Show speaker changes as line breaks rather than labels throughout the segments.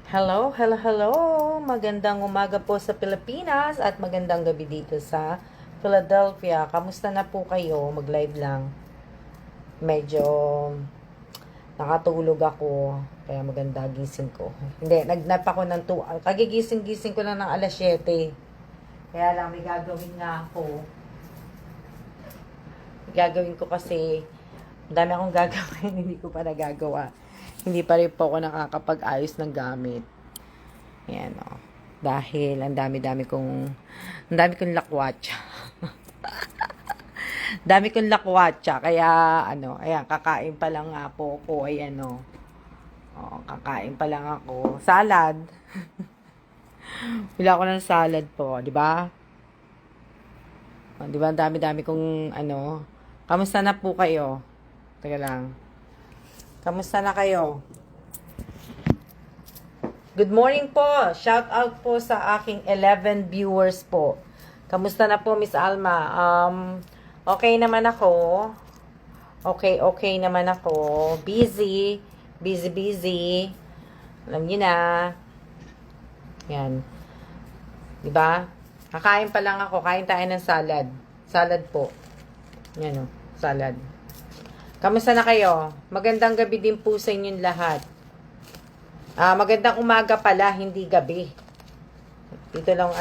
Hello, hello, hello! Magandang umaga po sa Pilipinas at magandang gabi dito sa Philadelphia. Kamusta na po kayo? Mag-live lang. Medyo nakatulog ako, kaya maganda gising ko. Hindi, nagnap ako ng kagigising-gising ko lang ng alas 7. Kaya lang, may gagawin nga ako. Gagawin ko kasi, dami akong gagawin, hindi ko pa nagagawa. Hindi pa rin po ako nakakapag-ayos ng gamit. Ayan, o. Dahil, ang dami kong lakwatsa. Dami kong lakwatsa, kaya, ayan, kakain pa lang nga po ako, ayan, o. O, kakain pa lang ako. Salad. Bila ako ng salad po, di ba? O, di ba, ang dami-dami kong, kamusta na po kayo? Teka lang. Kamusta na kayo? Good morning po. Shout out po sa aking 11 viewers po. Kamusta na po, Miss Alma? Okay naman ako. Okay naman ako. Busy. Busy. Alam niyo na. Yan. Diba? Kakain pa lang ako. Kain tayo ng salad. Salad po. Yan o. Salad. Kamusta na kayo? Magandang gabi din po sa inyong lahat. Magandang umaga pala, hindi gabi. Dito lang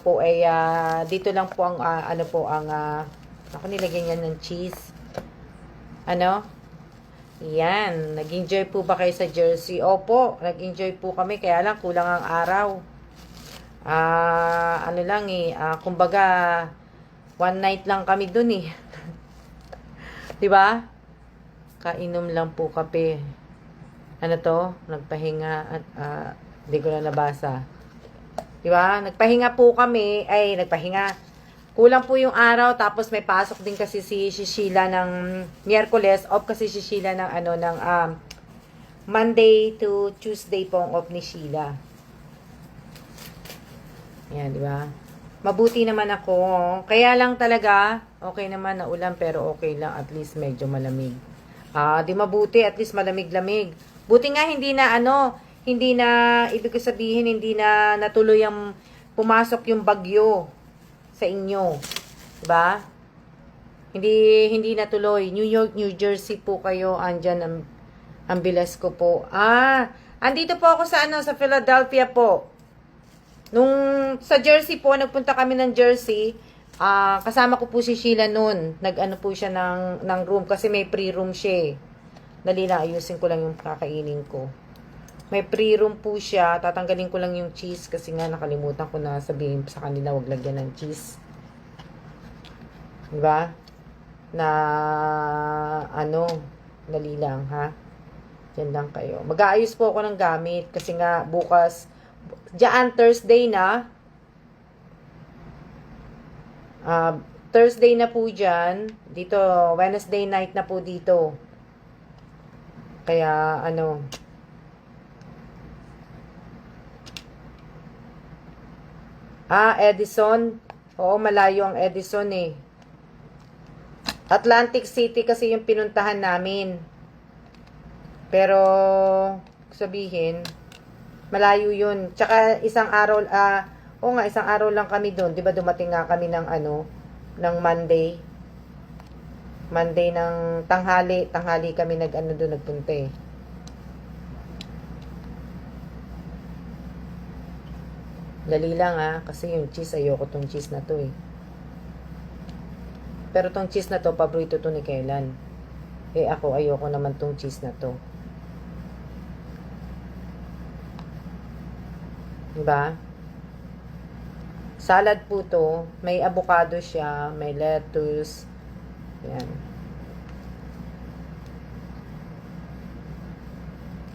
po ay dito lang po ang ako nilagyan yan ng cheese. Yan, nag-enjoy po ba kayo sa Jersey? Opo, nag-enjoy po kami, kaya lang kulang ang araw. Kumbaga one night lang kami dun eh. 'Di ba? Kainom lang po kape. Nagpahinga at hindi ko na nabasa. 'Di ba? Nagpahinga po kami, nagpahinga. Kulang po yung araw, tapos may pasok din kasi si Sheila ng Miyerkules, off kasi si Sheila ng Monday to Tuesday po ang off ni Sheila. Yan, 'di ba? Mabuti naman ako. Kaya lang talaga, okay naman na ulan, pero okay lang, at least medyo malamig. Di mabuti, at least malamig-lamig. Buti nga hindi na, ibig ko sabihin, hindi na natuloy ang pumasok yung bagyo sa inyo. Diba? Hindi natuloy. New York, New Jersey po kayo, andyan ang bilas ko po. Andito po ako sa Philadelphia po. Nung sa Jersey po, nagpunta kami ng Jersey, kasama ko po si Sheila noon. Nag-ano po siya ng room kasi may free room siya eh. Dali lang, ayusin ko lang yung kakainin ko. May free room po siya. Tatanggalin ko lang yung cheese kasi nga nakalimutan ko na sabihin sa kanila wag lagyan ng cheese. Diba? Dali lang ha. Yan lang kayo. Mag-aayos po ako ng gamit kasi nga bukas, diyan Thursday na. Thursday na po dyan. Dito, Wednesday night na po dito. Kaya, Edison. Oo, malayo ang Edison eh. Atlantic City kasi yung pinuntahan namin. Pero, sabihin, malayo yun. Tsaka, isang araw lang kami doon. Diba dumating nga kami ng ng Monday. Monday ng tanghali kami doon nagpunta eh. Dali lang kasi yung cheese, ayoko tong cheese na to eh. Pero tong cheese na to, paborito to ni Kailan. Ako ayoko naman tong cheese na to. Diba? Salad po to. May avocado siya. May lettuce. Yan.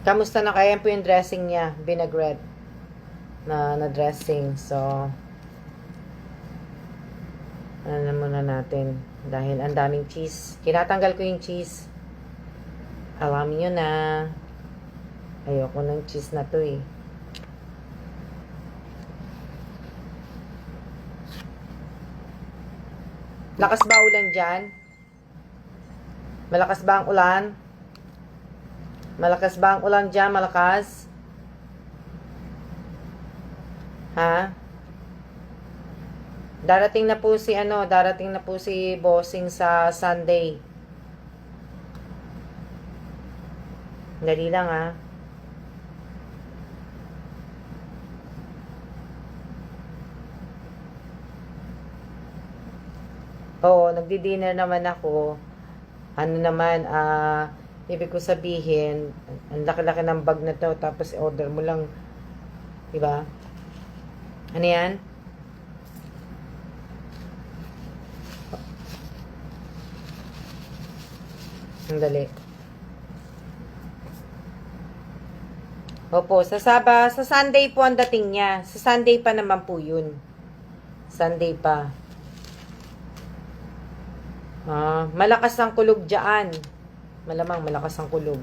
Kamusta na kaya po yung dressing niya? Vinaigrette na dressing. So, na muna natin. Dahil ang daming cheese. Kinatanggal ko yung cheese. Alam niyo na. Ayoko ng cheese na to eh. Lakas ba ulan dyan? Malakas ba ang ulan? Malakas ba ang ulan dyan? Malakas? Ha? Darating na po si darating na po si Bossing sa Sunday. Dali lang ha. Oo, nagdi-dinner naman ako. Ano naman, ibig ko sabihin, ang laki-laki ng bag na to, tapos order mo lang, di ba? Ano yan? Sandali. Opo, sa Sunday po ang dating niya. Sa Sunday pa naman po yun. Sunday pa. Malakas ang kulog dyan. Malamang malakas ang kulog.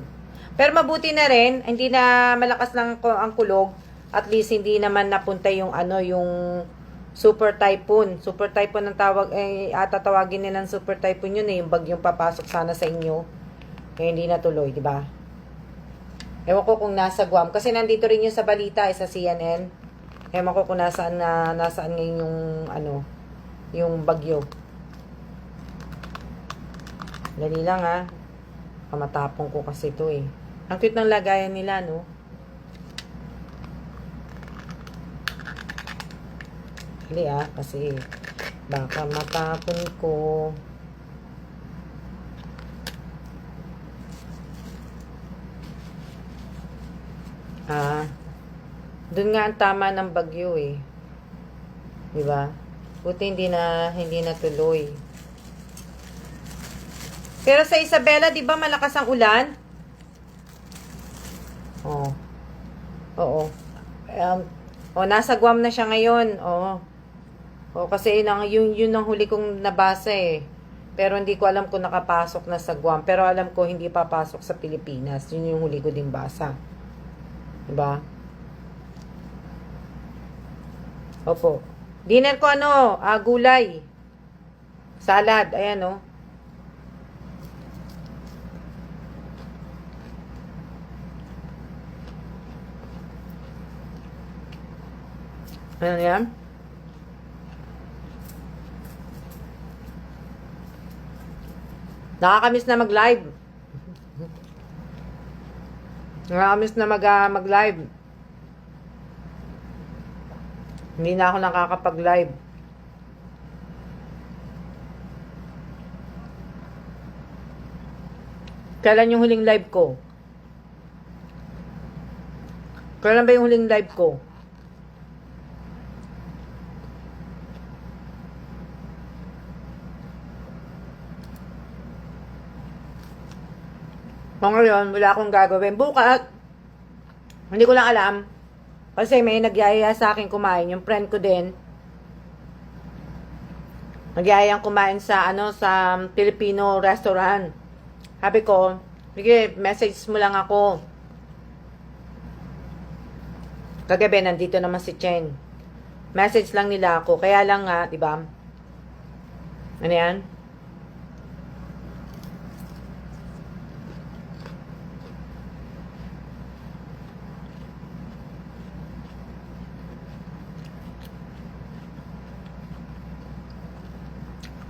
Pero mabuti na rin, hindi na malakas lang ang kulog. At least hindi naman napunta yung yung super typhoon. Super typhoon ang tawag, tatawagin nila ng super typhoon yun yung bagyong papasok sana sa inyo. Kaya hindi natuloy, di ba? Ewan ko kung nasa Guam. Kasi nandito rin yun sa balita, sa CNN. Ewan ko kung nasaan ngayon yung bagyo. Dali lang ha. Pamatapong ko kasi ito eh. Ang cute ng lagayan nila, no? Dali kasi baka matapon ko. Doon nga ang tama ng bagyo eh. 'Di ba? Buti hindi na tuloy. Pero sa Isabela, 'di ba malakas ang ulan? Oo. Nasa Guam na siya ngayon. Kasi yun ang huli kong nabasa eh. Pero hindi ko alam kung nakapasok na sa Guam. Pero alam ko hindi papasok sa Pilipinas. Yun yung huli ko din basa. 'Di ba? Opo. Dinner ko gulay. Salad, ayan Ano yan? Nakakamiss na mag-live. Nakakamiss na mag-live. Hindi na ako nakakapag-live. Kailan yung huling live ko? Kailan ba yung huling live ko? Ngayon, wala akong gagawin. Bukas, hindi ko lang alam. Kasi may nagyaya sa akin kumain. Yung friend ko din. Nagyayang kumain sa sa Filipino restaurant. Sabi ko, sige, message mo lang ako. Kagabi, nandito naman si Chen. Message lang nila ako. Kaya lang nga, di ba? Ano yan?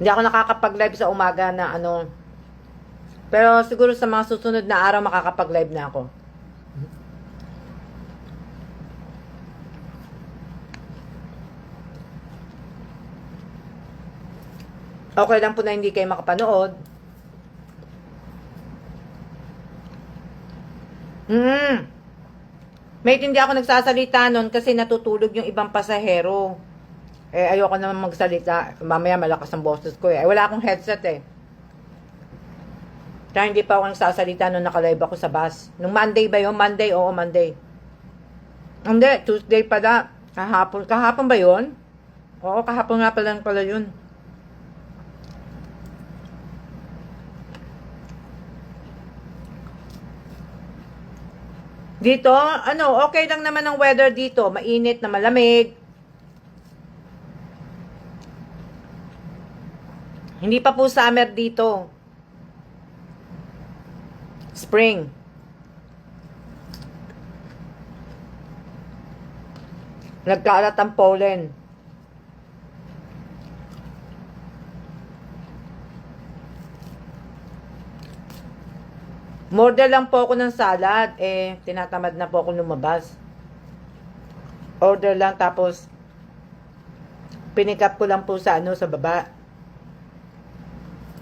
Hindi ako nakakapag-live sa umaga na Pero siguro sa mga susunod na araw makakapag-live na ako. Okay lang po na hindi kayo makapanood. May hindi ako nagsasalita nun kasi natutulog yung ibang pasahero. Ayoko naman magsalita. Mamaya malakas ang boses ko wala akong headset Kaya hindi pa ako nagsasalita nung nakalive ako sa bus. Nung Monday ba yun? Monday? Oo, Monday. Hindi, Tuesday pala. Kahapon. Kahapon ba yun? Oo, kahapon nga pala yun. Dito, okay lang naman ang weather dito. Mainit na malamig. Hindi pa po summer dito. Spring. Nagkaalat ang pollen. Order lang po ako ng salad. Tinatamad na po ako lumabas. Order lang tapos pinikap ko lang po sa sa baba.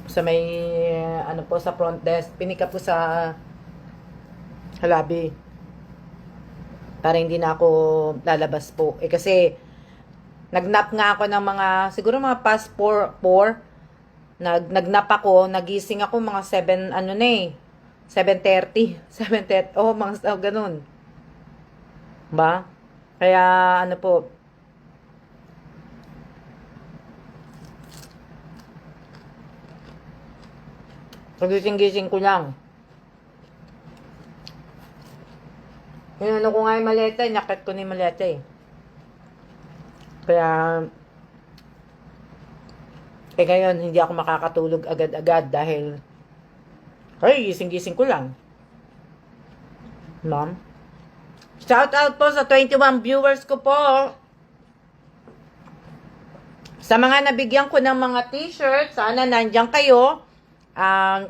Sa may po sa front desk. Pinikap ko sa lobby. Para hindi na ako lalabas po. Kasi nagnap nga ako ng mga siguro mga past 4. Nagnap ako, nagising ako mga 7 7:30. 7:30. Mga ganun. Ba? Kaya po. Pagising-gising ko lang. Ko nga yung maleta, nakit ko na yung maleta Kaya, ngayon, hindi ako makakatulog agad-agad dahil, gising-gising ko lang. Ma'am? Shout out po sa 21 viewers ko po. Sa mga nabigyan ko ng mga t-shirt, sana nandiyan kayo.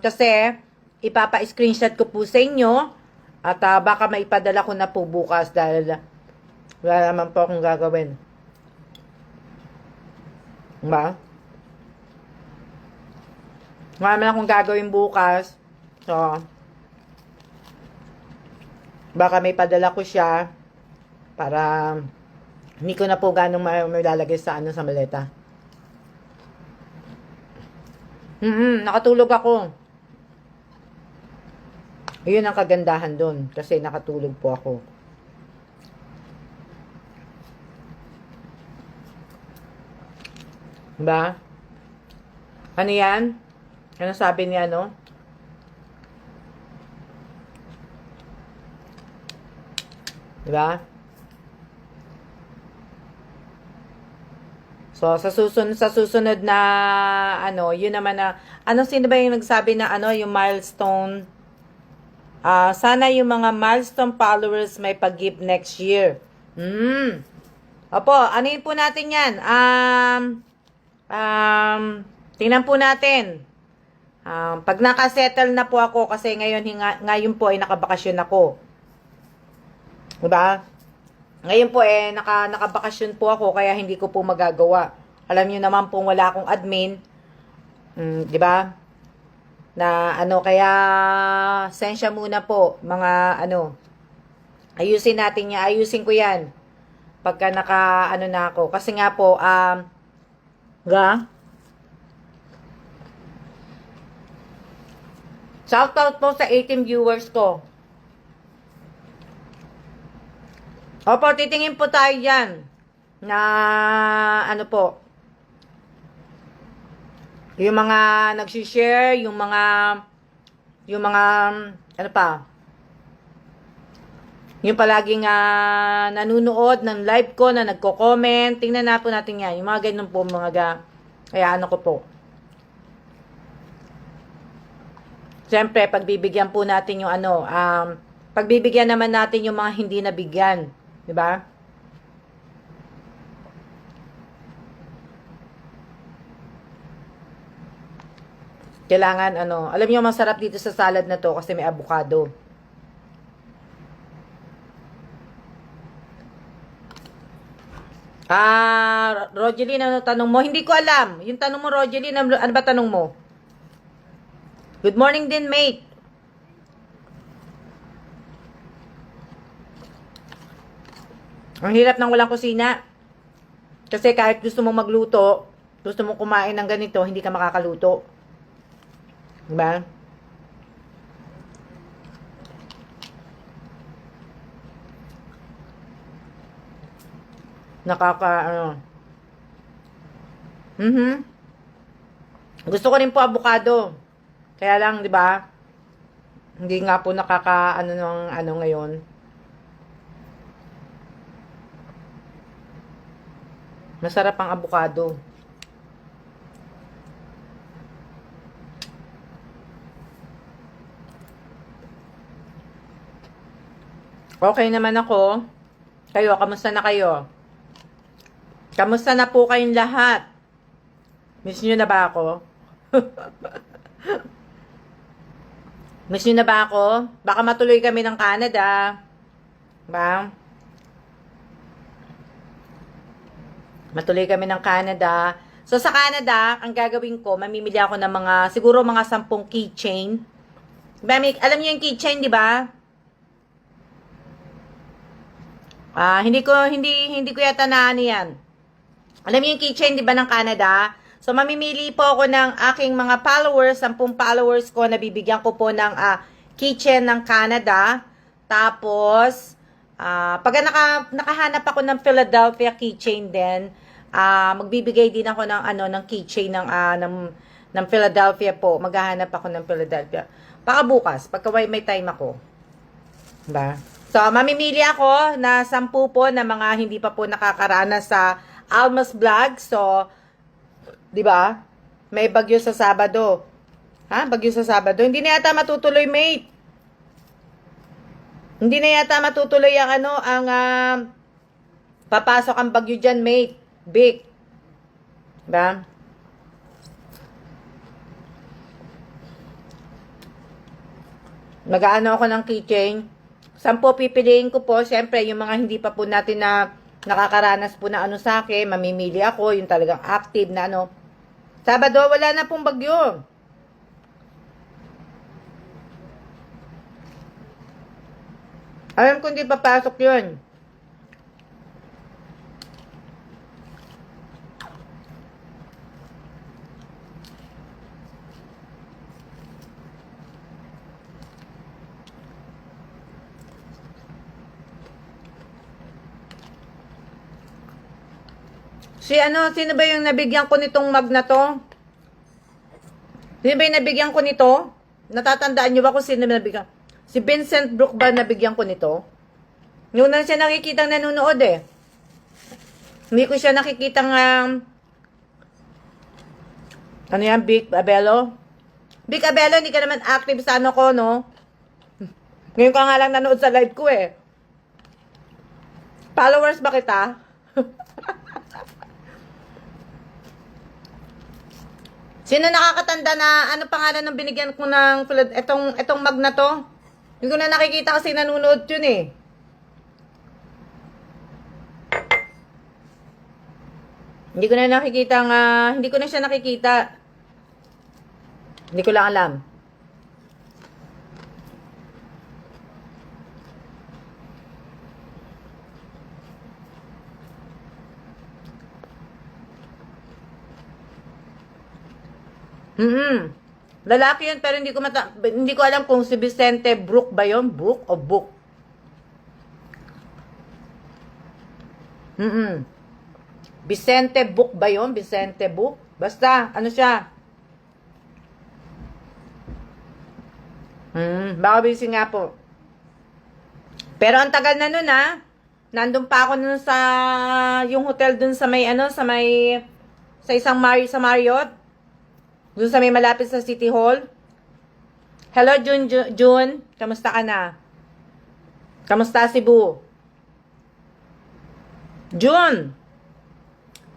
Kasi, ipapa-screenshot ko po sa inyo. At baka maipadala ko na po bukas dahil wala naman po akong gagawin. Diba? Wala naman akong gagawin bukas. So, baka may padala ko siya para hindi ko na po ganong may lalagay sa sa maleta. Nakatulog ako. Yun ang kagandahan doon kasi nakatulog po ako. Diba? Ano yan? Ano sabi ni Diba? So, sa susunod na, yun naman na, sino ba yung nagsabi na, yung milestone? Sana yung mga milestone followers may pag-give next year. Opo, anuin po natin yan. Tingnan po natin. Pag nakasettle na po ako, kasi ngayon po ay nakabakasyon ako. Diba? Ngayon po nakabakasyon po ako, kaya hindi ko po magagawa. Alam niyo naman po wala akong admin. Diba? Na kaya sensya muna po, mga ayusin natin yan, ayusin ko yan. Pagka na ako. Kasi nga po, shoutout po sa 18 viewers ko. Opo, titingin po tayo dyan. Na, po. Yung mga nagsishare, yung mga, yung palaging nanunood ng live ko, na nagko-comment. Tingnan na po natin yan. Yung mga ganun po, kaya ko po. Siyempre, pagbibigyan po natin yung pagbibigyan naman natin yung mga hindi nabigyan. Diba? Kailangan, alam niyo masarap dito sa salad na to kasi may avocado. Rogeline, ano tanong mo? Hindi ko alam. Yung tanong mo, Rogeline, ano ba tanong mo? Good morning din, mate. Ang hirap ng walang kusina. Kasi kahit gusto mong magluto, gusto mong kumain ng ganito, hindi ka makakaluto. Diba? Gusto ko rin po avocado. Kaya lang, di ba? Hindi nga po ngayon. Masarap ang avocado. Okay naman ako. Kayo, kamusta na kayo? Kamusta na po kayong lahat? Miss nyo na ba ako? Miss nyo na ba ako? Baka matuloy kami ng Canada. Ba? Matuloy kami ng Canada. So, sa Canada, ang gagawin ko, mamimili ako ng siguro mga 10 keychain. Diba, alam niyo yung keychain, di ba? Hindi ko yata na ano yan. Alam niyo yung keychain, di ba, ng Canada? So, mamimili po ako ng aking mga followers, 10 followers ko, nabibigyan ko po ng keychain ng Canada. Tapos, pag nakahanap ako ng Philadelphia keychain din, magbibigay din ako ng keychain ng Philadelphia po. Maghahanap ako ng Philadelphia. Baka bukas, pagka may time ako. Diba? So, mamimili ako na 10 po na mga hindi pa po nakakaranas sa Almas Vlog. So, di ba? May bagyo sa Sabado. Bagyo sa Sabado. Hindi na yata matutuloy, mate. Hindi na yata matutuloy ang papasok ang bagyo dyan, mate. Big. Diba? Mag-aano ako ng keychain. 10 pipiliin ko po. Siyempre, yung mga hindi pa po natin na nakakaranas po na sa akin, mamimili ako. Yung talagang active na Sabado, wala na pong bagyo. Alam ko hindi papasok yun. Sino ba yung nabigyan ko nitong mug na to? Sino ba yung nabigyan ko nito? Natatandaan nyo ba kung sino nabigyan? Si Vincent Brooke ba nabigyan ko nito? Noon na siya nakikitang nanonood eh. Hindi ko siya nakikitang ano yan, Big Abelo? Big Abelo, hindi ka naman active sa ko, no? Ngayon ka nga lang nanood sa live ko eh. Followers ba kita? Sino nakakatanda na ano pangalan ng binigyan ko ng etong mug na to? Hindi ko na nakikita kasi nanonood yun eh. Hindi ko na siya nakikita. Hindi ko lang alam. Lalaki yun, pero hindi ko alam kung si Vicente Brooke ba yun? Brooke o Book? Vicente Book ba yun? Vicente Book? Basta, ano siya? Baka busy nga po. Pero ang tagal na nun Nandun pa ako nun sa yung hotel dun sa may sa isang sa Marriott. Doon sa may malapit sa City Hall. Hello, June. Kamusta ka na? Kamusta Cebu? June!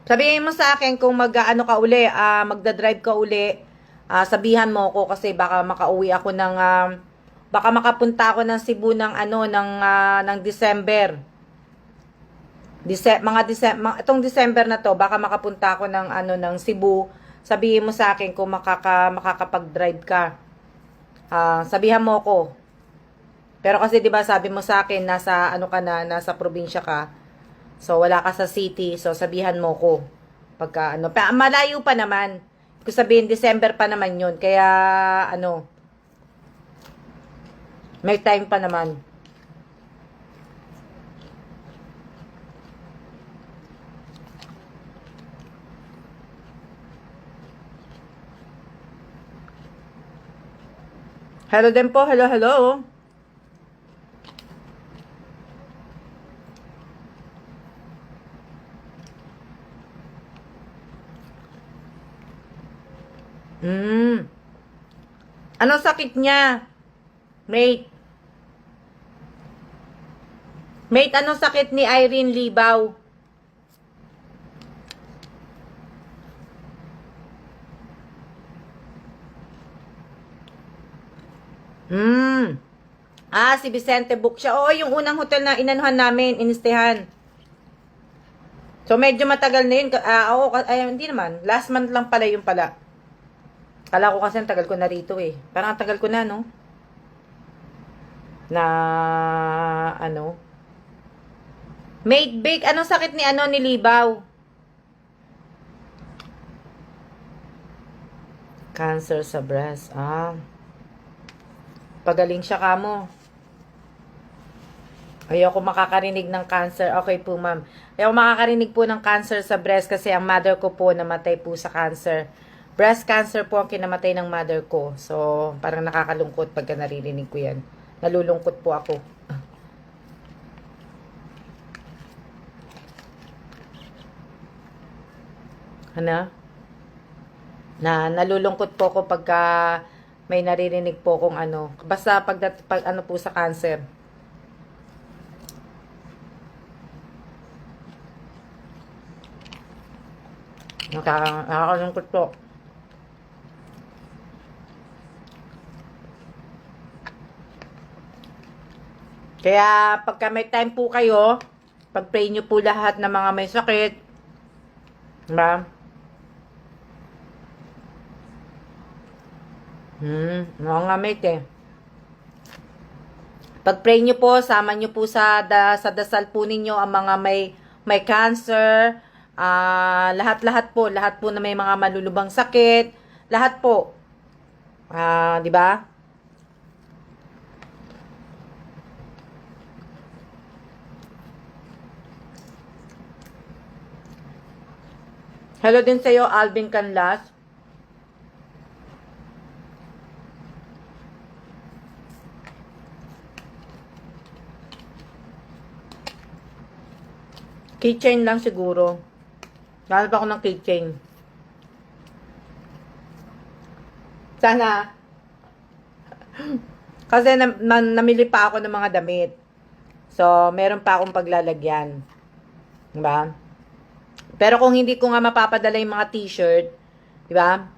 Sabihin mo sa akin kung magdadrive ka uli. Sabihan mo ako kasi baka makauwi ako baka makapunta ako ng Cebu ng December. Itong December na to, baka makapunta ako ng Cebu. Sabihin mo sa akin kung makakapag-drive ka. Sabihan mo ko. Pero kasi 'di ba sabi mo sa akin nasa nasa probinsya ka. So wala ka sa city. So sabihan mo ko pagka malayo pa naman. Kung sabihin December pa naman 'yun. Kaya may time pa naman. Hello din po. Hello. Anong sakit niya? Mate, anong sakit ni Irene Libaw? Ah, si Vicente book siya. Oo, yung unang hotel na inanuhan namin, inistehan. So, medyo matagal na yun. Oo, ay, hindi naman. Last month lang pala yung pala. Kala ko kasi ang tagal ko na rito eh. Parang ang tagal ko na, no? Na, ano? Made bake. Anong sakit ni ano, ni Libaw? Cancer sa breast. Ah. Pagaling siya kamo. Ayoko makakarinig ng cancer. Okay po, ma'am. Ayoko makakarinig po ng cancer sa breast kasi ang mother ko po namatay po sa cancer. Breast cancer po ang kinamatay ng mother ko. So, parang nakakalungkot pagka naririnig ko yan. Nalulungkot po ako. Ano? Nalulungkot po ako pagka may naririnig po kung ano. Basta pag ano po sa cancer. Nakakalungkot po. Kaya pagka may time po kayo, pag-pray nyo po lahat ng mga may sakit. Diba? Oo nga mate eh. Pag-pray nyo po, sama nyo po sa dasal po ninyo ang mga may cancer, lahat-lahat po na may mga malulubang sakit, lahat po. 'Di ba? Hello din sa iyo, Alvin Canlas. Keychain lang siguro. Hanap ako ng keychain. Sana. Kasi namili pa ako ng mga damit. So, meron pa akong paglalagyan. Diba? Pero kung hindi ko nga mapapadala yung mga t-shirt, diba?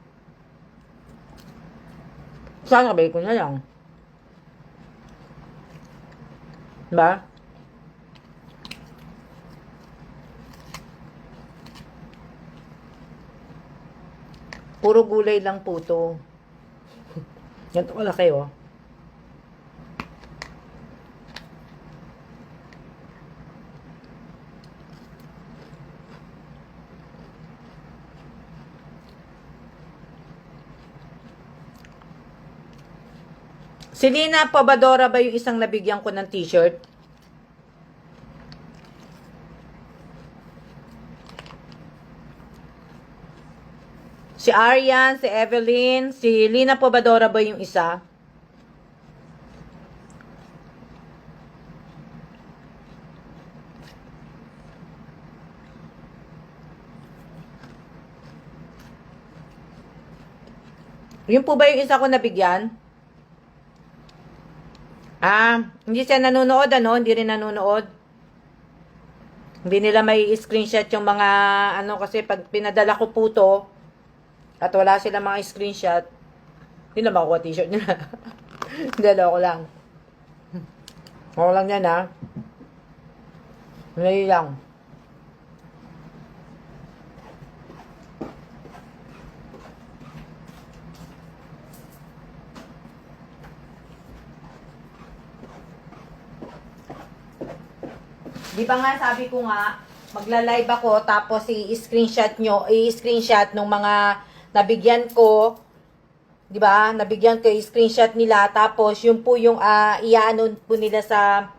Sasabay ko na lang. Diba? Puro gulay lang po to. Ganito wala kayo. Si Lina Pabadora ba yung isang nabigyan ko ng t-shirt? Si Arian, si Evelyn, si Lina Pabadora ba yung isa? Yun po ba yung isa ko nabigyan? Hindi siya nanonood, ano? Hindi rin nanonood. Hindi nila may screenshot yung mga, ano, kasi pag pinadala ko po to, at wala silang mga screenshot, hindi na makuha t-shirt nila. Dala ko lang. Ako lang yan, ha? Ngayon lang. Di ba nga sabi ko nga, magla-live ako tapos i-screenshot nyo, i-screenshot nung mga nabigyan ko, di ba? Nabigyan ko i-screenshot nila tapos yun po yung iaano po nila sa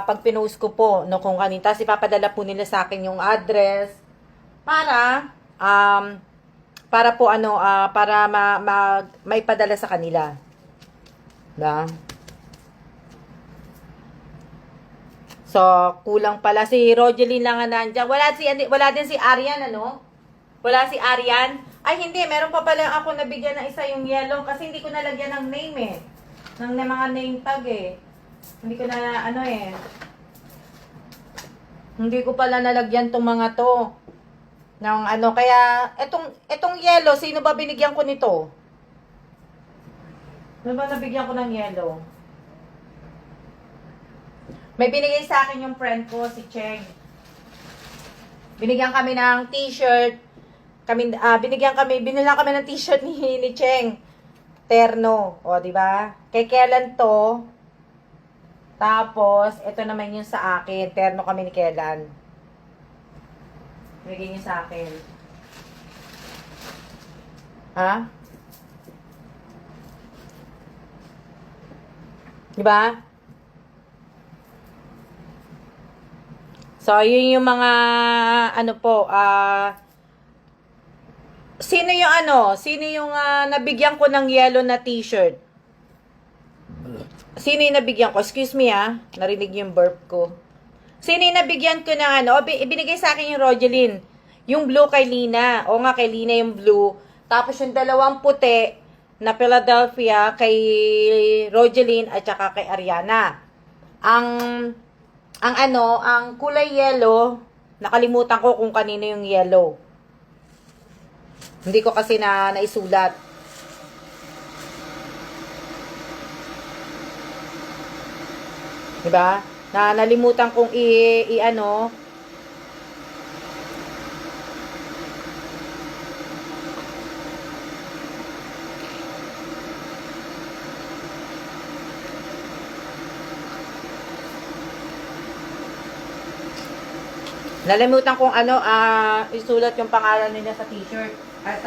pag pinost ko po no kung kanina. Tapos ipapadala po nila sa akin yung address para po ano para maipadala sa kanila. Diba? So, kulang pala. Si Rogeline lang ang nandiyan. Wala din si Arian, ano? Wala si Arian. Ay, hindi. Meron pa pala ako nabigyan ng isa yung yellow kasi hindi ko nalagyan ng name eh. Ng mga name tag eh. Hindi ko na, ano eh. Hindi ko pala nalagyan tong mga to. Ng ano, kaya, etong yellow, sino ba binigyan ko nito? Ano ba nabigyan ko ng yellow? May binigay sa akin yung friend ko, si Cheng. Binigyan kami ng t-shirt. Binilan kami ng t-shirt ni Cheng. Terno. O, di ba? Kay Kellan to. Tapos, ito naman yung sa akin. Terno kami ni Kellan. Binigay niya sa akin. Ha? Di ba? So, yun yung mga, sino yung nabigyan ko ng yellow na t-shirt? Sino yung nabigyan ko? Excuse me narinig yung burp ko. Sino yung nabigyan ko ng ibinigay sa akin yung Rogeline. Yung blue kay Lina. O nga, kay Lina yung blue. Tapos yung dalawang puti na Philadelphia kay Rogeline at saka kay Ariana. Ang kulay yellow, nakalimutan ko kung kanino yung yellow. Hindi ko kasi naisulat. Diba? Nalimutan kong nalimutan kong isulat yung pangalan nila sa t-shirt. At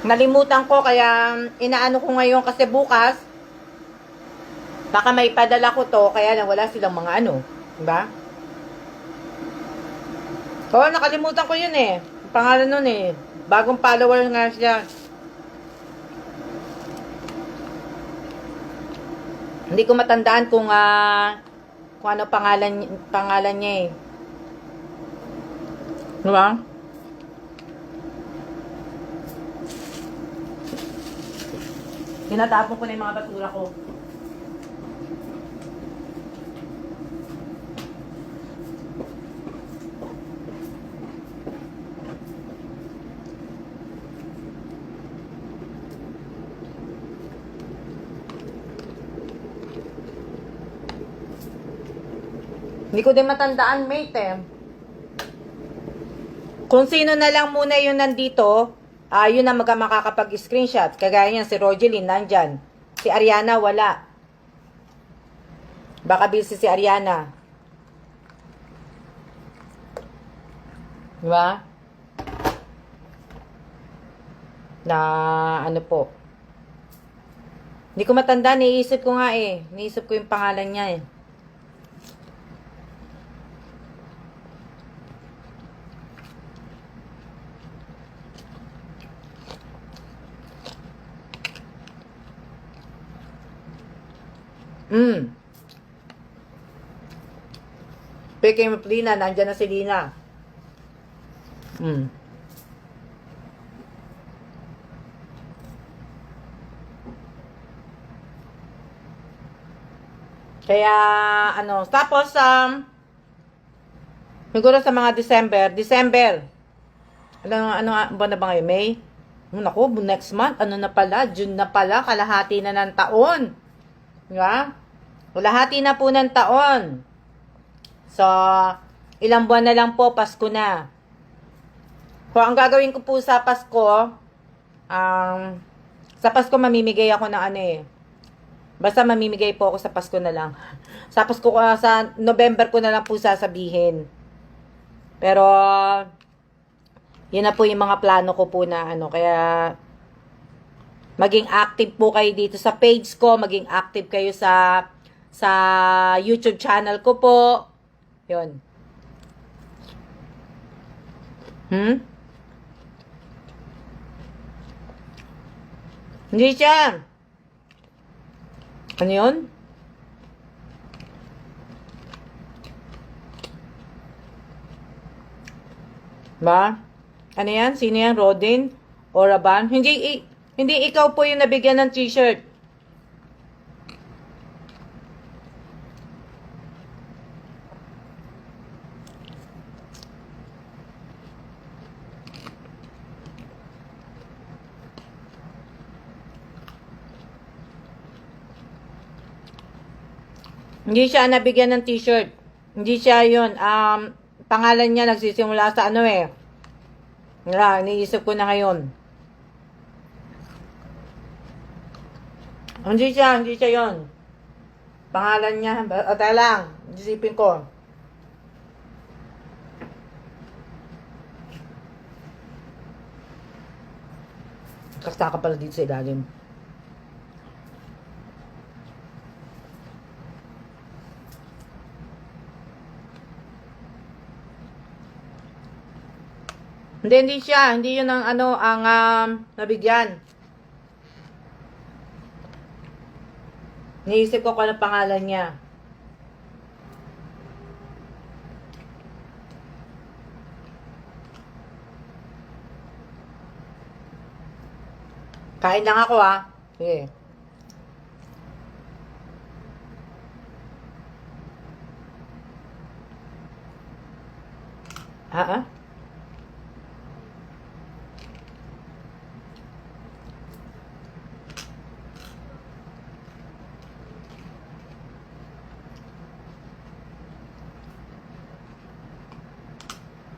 nalimutan ko kaya inaano ko ngayon kasi bukas baka may padala ko to kaya wala silang mga diba? Oo, nakalimutan ko yun pangalan nun bagong follower nga siya. Hindi ko matandaan kung ano pangalan niya diba? Tinatapon ko na yung mga basura ko. Hindi ko din matandaan, mate Kung sino na lang muna yung nandito, yun na makakapag-screenshot. Kagaya niyan, si Rogeline, nandyan. Si Ariana, wala. Baka busy si Ariana. Diba? Na, po. Hindi ko matandaan, niisip ko nga Niisip ko yung pangalan niya Speaking of Lina, nandyan na si Lina. Kaya, tapos, siguro sa mga December. Ano ba na ba ngayon? May? Naku, next month, na pala? June na pala, kalahati na ng taon. Diba? Kalahati na po ng taon. So, ilang buwan na lang po, Pasko na. So, ang gagawin ko po sa Pasko, sa Pasko mamimigay ako ng basta mamimigay po ako sa Pasko na lang. Sa Pasko, sa November ko na lang po sasabihin. Pero, yun na po yung mga plano ko po na kaya, maging active po kayo dito sa page ko, maging active kayo sa YouTube channel ko po. Yun. Hindi siya. Ano yun? Ba? Ano yan? Sino yan? Rodin? O Raban? Hindi ikaw po yung nabigyan ng t-shirt. Hindi siya nabigyan ng t-shirt. Hindi siya yun. Pangalan niya nagsisimula sa ano eh. Wala, iniisip ko na ngayon. Hindi siya yun. Pangalan niya, ata lang, isipin ko. Kasta ka pala dito sa ilalim. Hindi siya. Hindi yun ang ano, ang nabigyan. Naisip ko kung ano pangalan niya. Kain lang ako Sige.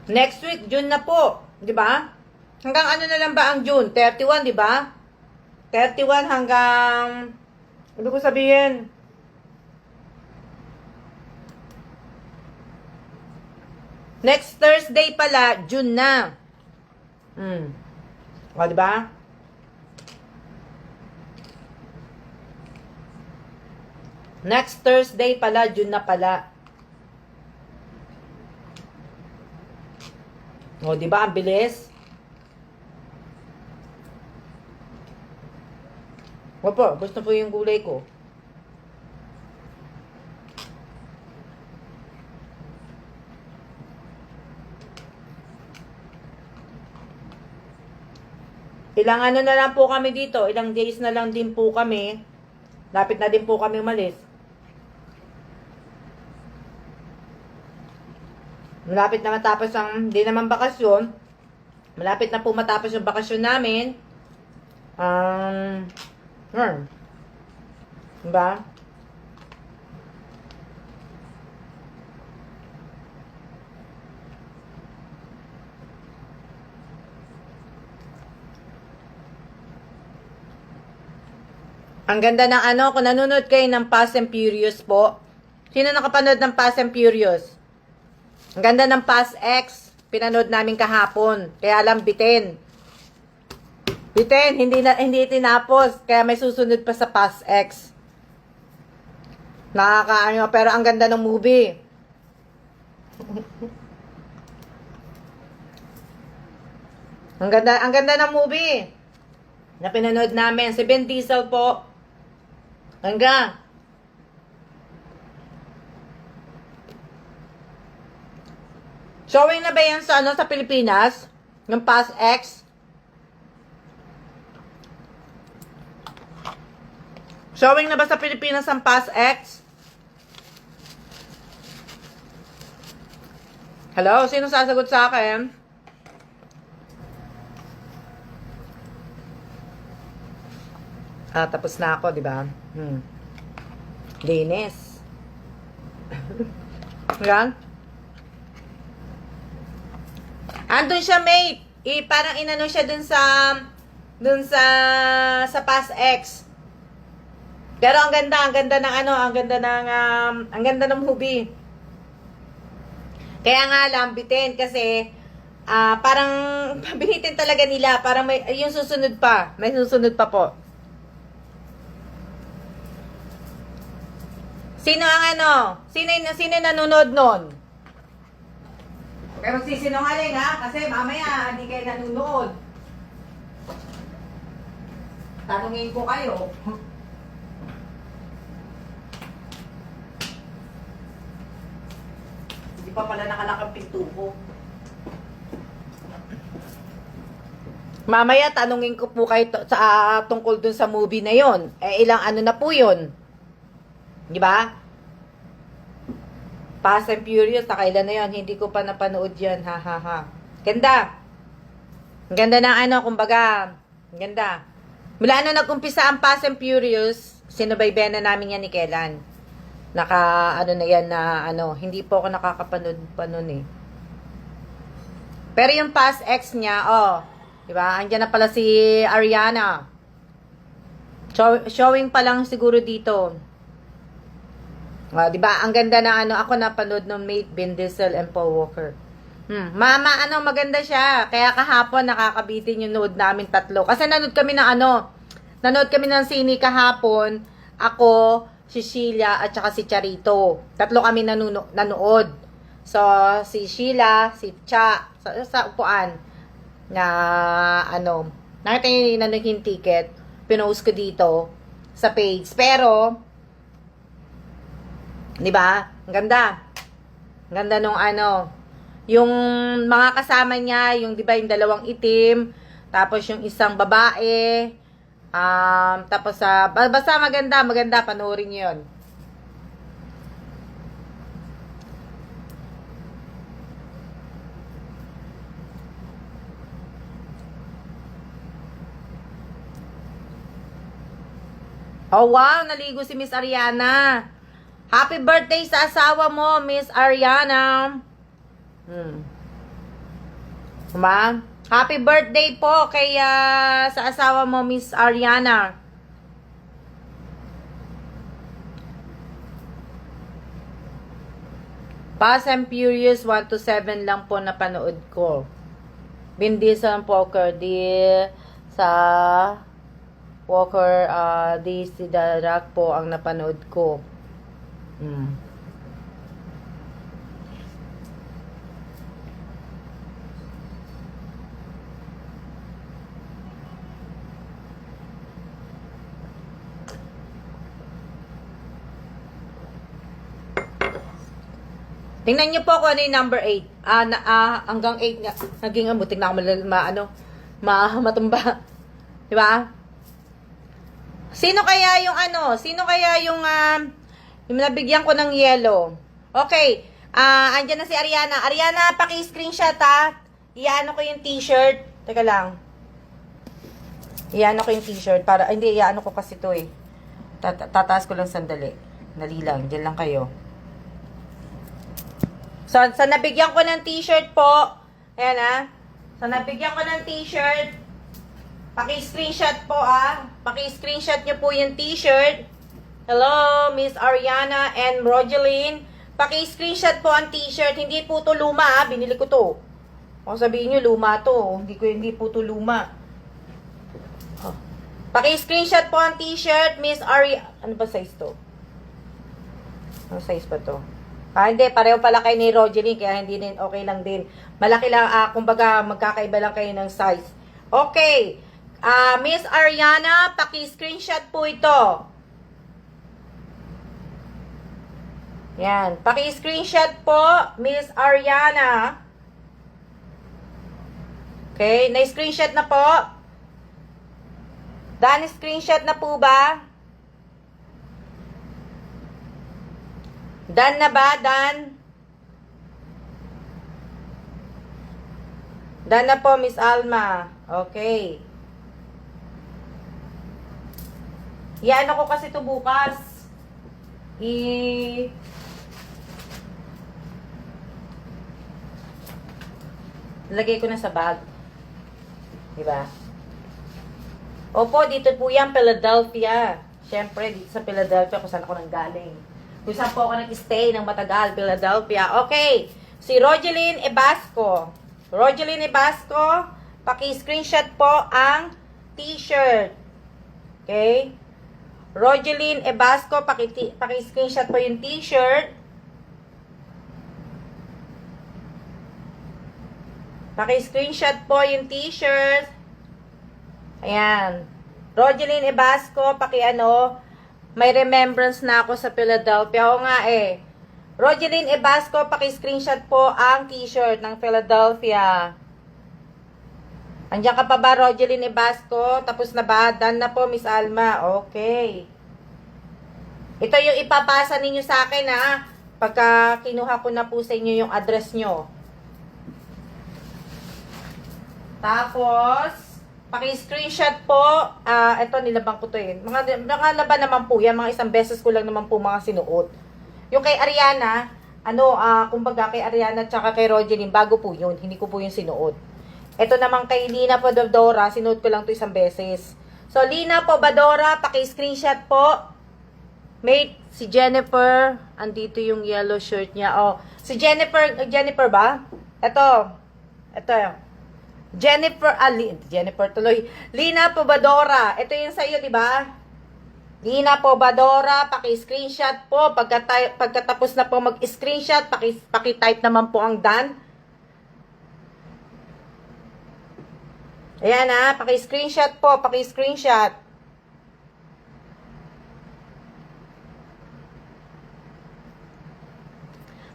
Next week, June na po. Di ba? Hanggang ano na lang ba ang June? 31, di ba? 31 hanggang... Ano ko sabihin? Next Thursday pala, June na. O, di ba? Next Thursday pala, June na pala. O, di ba? Ang bilis. Opo, gusto po yung gulay ko. Ilang ano na lang po kami dito. Ilang days na lang din po kami. Lapit na din po kami umalis. Malapit na matapos ang, hindi naman bakasyon. Malapit na po matapos yung bakasyon namin. Diba? Ang ganda ng ano, kung nanonood kayo ng Fast and Furious po. Sino nakapanood ng Fast and Furious? Ang ganda ng Fast X. Pinanood namin kahapon. Kaya lang bitin. Bitin, hindi tinapos. Kaya may susunod pa sa Fast X. Nakakaano, pero ang ganda ng movie. ang ganda ng movie. Na pinanood namin. Si Ben Diesel po. Hanggang. Showing na ba yan sa, sa Pilipinas? Yung Fast X? Showing na ba sa Pilipinas ang Fast X? Hello? Sino sasagot sa akin? Tapos na ako, di ba? Linis. Yan. Andun siya, mate. Parang inano siya dun sa Fast X. Pero ang ganda ng ano, ang ganda ng movie. Kaya nga lang, bitin kasi parang binitin talaga nila. Parang may, yung susunod pa. May susunod pa po. Sino ang ano? Sino nanonood nun? Pero sisinungaling kasi mamaya hindi kayo nanonood. Tanungin ko kayo. Hindi pa pala nakalakang pinto ko. Mamaya tanungin ko po kayo sa tungkol dun sa movie na yon. Ilang ano na po yun? Di ba? Fast and Furious, nakailan na yun. Hindi ko pa napanood yan. Ha, ha, ha. Ganda. Ang ganda ng ano, kumbaga. Ang ganda. Mula nung nag-umpisa ang Fast and Furious, sinubaybayan na namin yan ni Kailan. ano na yan na, hindi po ako nakakapanood pa nun eh. Pero yung past ex niya, di ba? Andiyan na pala si Ariana. Showing pa lang siguro dito. Di ba? Ang ganda na ako napanood ng Mate Vin Diesel and Paul Walker. Mama, maganda siya. Kaya kahapon nakakabitin yung nood namin tatlo. Kasi nanood kami ng sine kahapon. Ako, si Sheila, at saka si Charito. Tatlo kami nanood. So, si Sheila, si Cha, sa upuan, na, nakita nyo yung ticket, pinost ko dito, sa page. Pero, di ba? Ang ganda. Ang ganda nung yung mga kasama niya, yung, di ba, yung dalawang itim, tapos yung isang babae, tapos, basta maganda, panoorin nyo yun. Oh, wow, naligo si Miss Ariana. Happy birthday sa asawa mo, Miss Ariana. Diba? Happy birthday po kay sa asawa mo, Miss Ariana. Fast and Furious 1 to 7 lang po napanood ko. Vin Diesel Poker sa Walker, si The Rock po ang napanood ko. Tingnan niyo po kung ano yung number 8. Hanggang 8 nga. Naging amutik na ako matumba. Di ba? Sino kaya yung nabigyan ko ng yellow? Okay. Andyan na si Ariana. Ariana, paki-screenshot ha. Iyaano ko yung t-shirt. Teka lang. Iyaano ko yung t-shirt. Hindi, iyaano ko kasi to eh. Tataas ko lang sandali. Dali lang. Diyan lang kayo. So, sa nabigyan ko ng t-shirt po. Ayan ha. Sa nabigyan ko ng t-shirt. Paki-screenshot po Paki-screenshot nyo po yung t-shirt. Hello, Miss Ariana and Rogeline. Paki-screenshot po ang t-shirt. Hindi po to luma Binili ko to. Kung sabihin nyo, luma to. Hindi po to luma. Paki-screenshot po ang t-shirt, Miss Ariana. Ano ba size to? Ano size pa to? Hindi. Pareho pala kayo ni Rogeline. Kaya hindi din. Okay lang din. Malaki lang. Kumbaga, magkakaiba lang kayo ng size. Okay. Miss Ariana, paki-screenshot po ito. Yan. Paki-screenshot po, Miss Ariana. Okay. Na-screenshot na po. Dan, screenshot na po ba? Dan na ba? Dan? Dan na po, Miss Alma. Okay. Yan ako kasi ito bukas. Lagay ko na sa bag. Diba? Opo, dito po yan, Philadelphia. Siyempre, dito sa Philadelphia, kung saan ako nanggaling. Kung saan po ako nag-stay ng matagal, Philadelphia. Okay. Si Rogeline Ebasco. Rogeline Ebasco, paki-screenshot po ang t-shirt. Okay? Rogeline Ebasco, paki-screenshot po yung t-shirt. Paki-screenshot po yung t-shirt. Ayan. Rogeline Ebasco, may remembrance na ako sa Philadelphia. Oo nga eh. Rogeline Ebasco, paki-screenshot po ang t-shirt ng Philadelphia. Andiyan ka pa ba, Rogeline Ebasco? Tapos na ba? Done na po, Miss Alma. Okay. Ito yung ipapasa ninyo sa akin, ha? Pagka kinuha ko na po sa inyo yung address nyo. Tapos, paki-screenshot po. Ito, nilabang ko to eh. Mga laban naman po yan. Mga isang beses ko lang naman po mga sinuot. Yung kay Ariana, kumbaga kay Ariana tsaka kay Rogeline, bago po yun. Hindi ko po yung sinuot. Ito naman kay Lina Pobadora, sinuot ko lang to isang beses. So, Lina Pobadora, paki-screenshot po. Mate, si Jennifer, andito yung yellow shirt niya. Oh, si Jennifer ba? Ito. Jennifer tuloy. Lina Pobadora. Ito yung sa'yo, di ba? Lina Pobadora, paki-screenshot po. Pagkatapos na po mag-screenshot, paki-type naman po ang done. Ayan paki-screenshot po, paki-screenshot.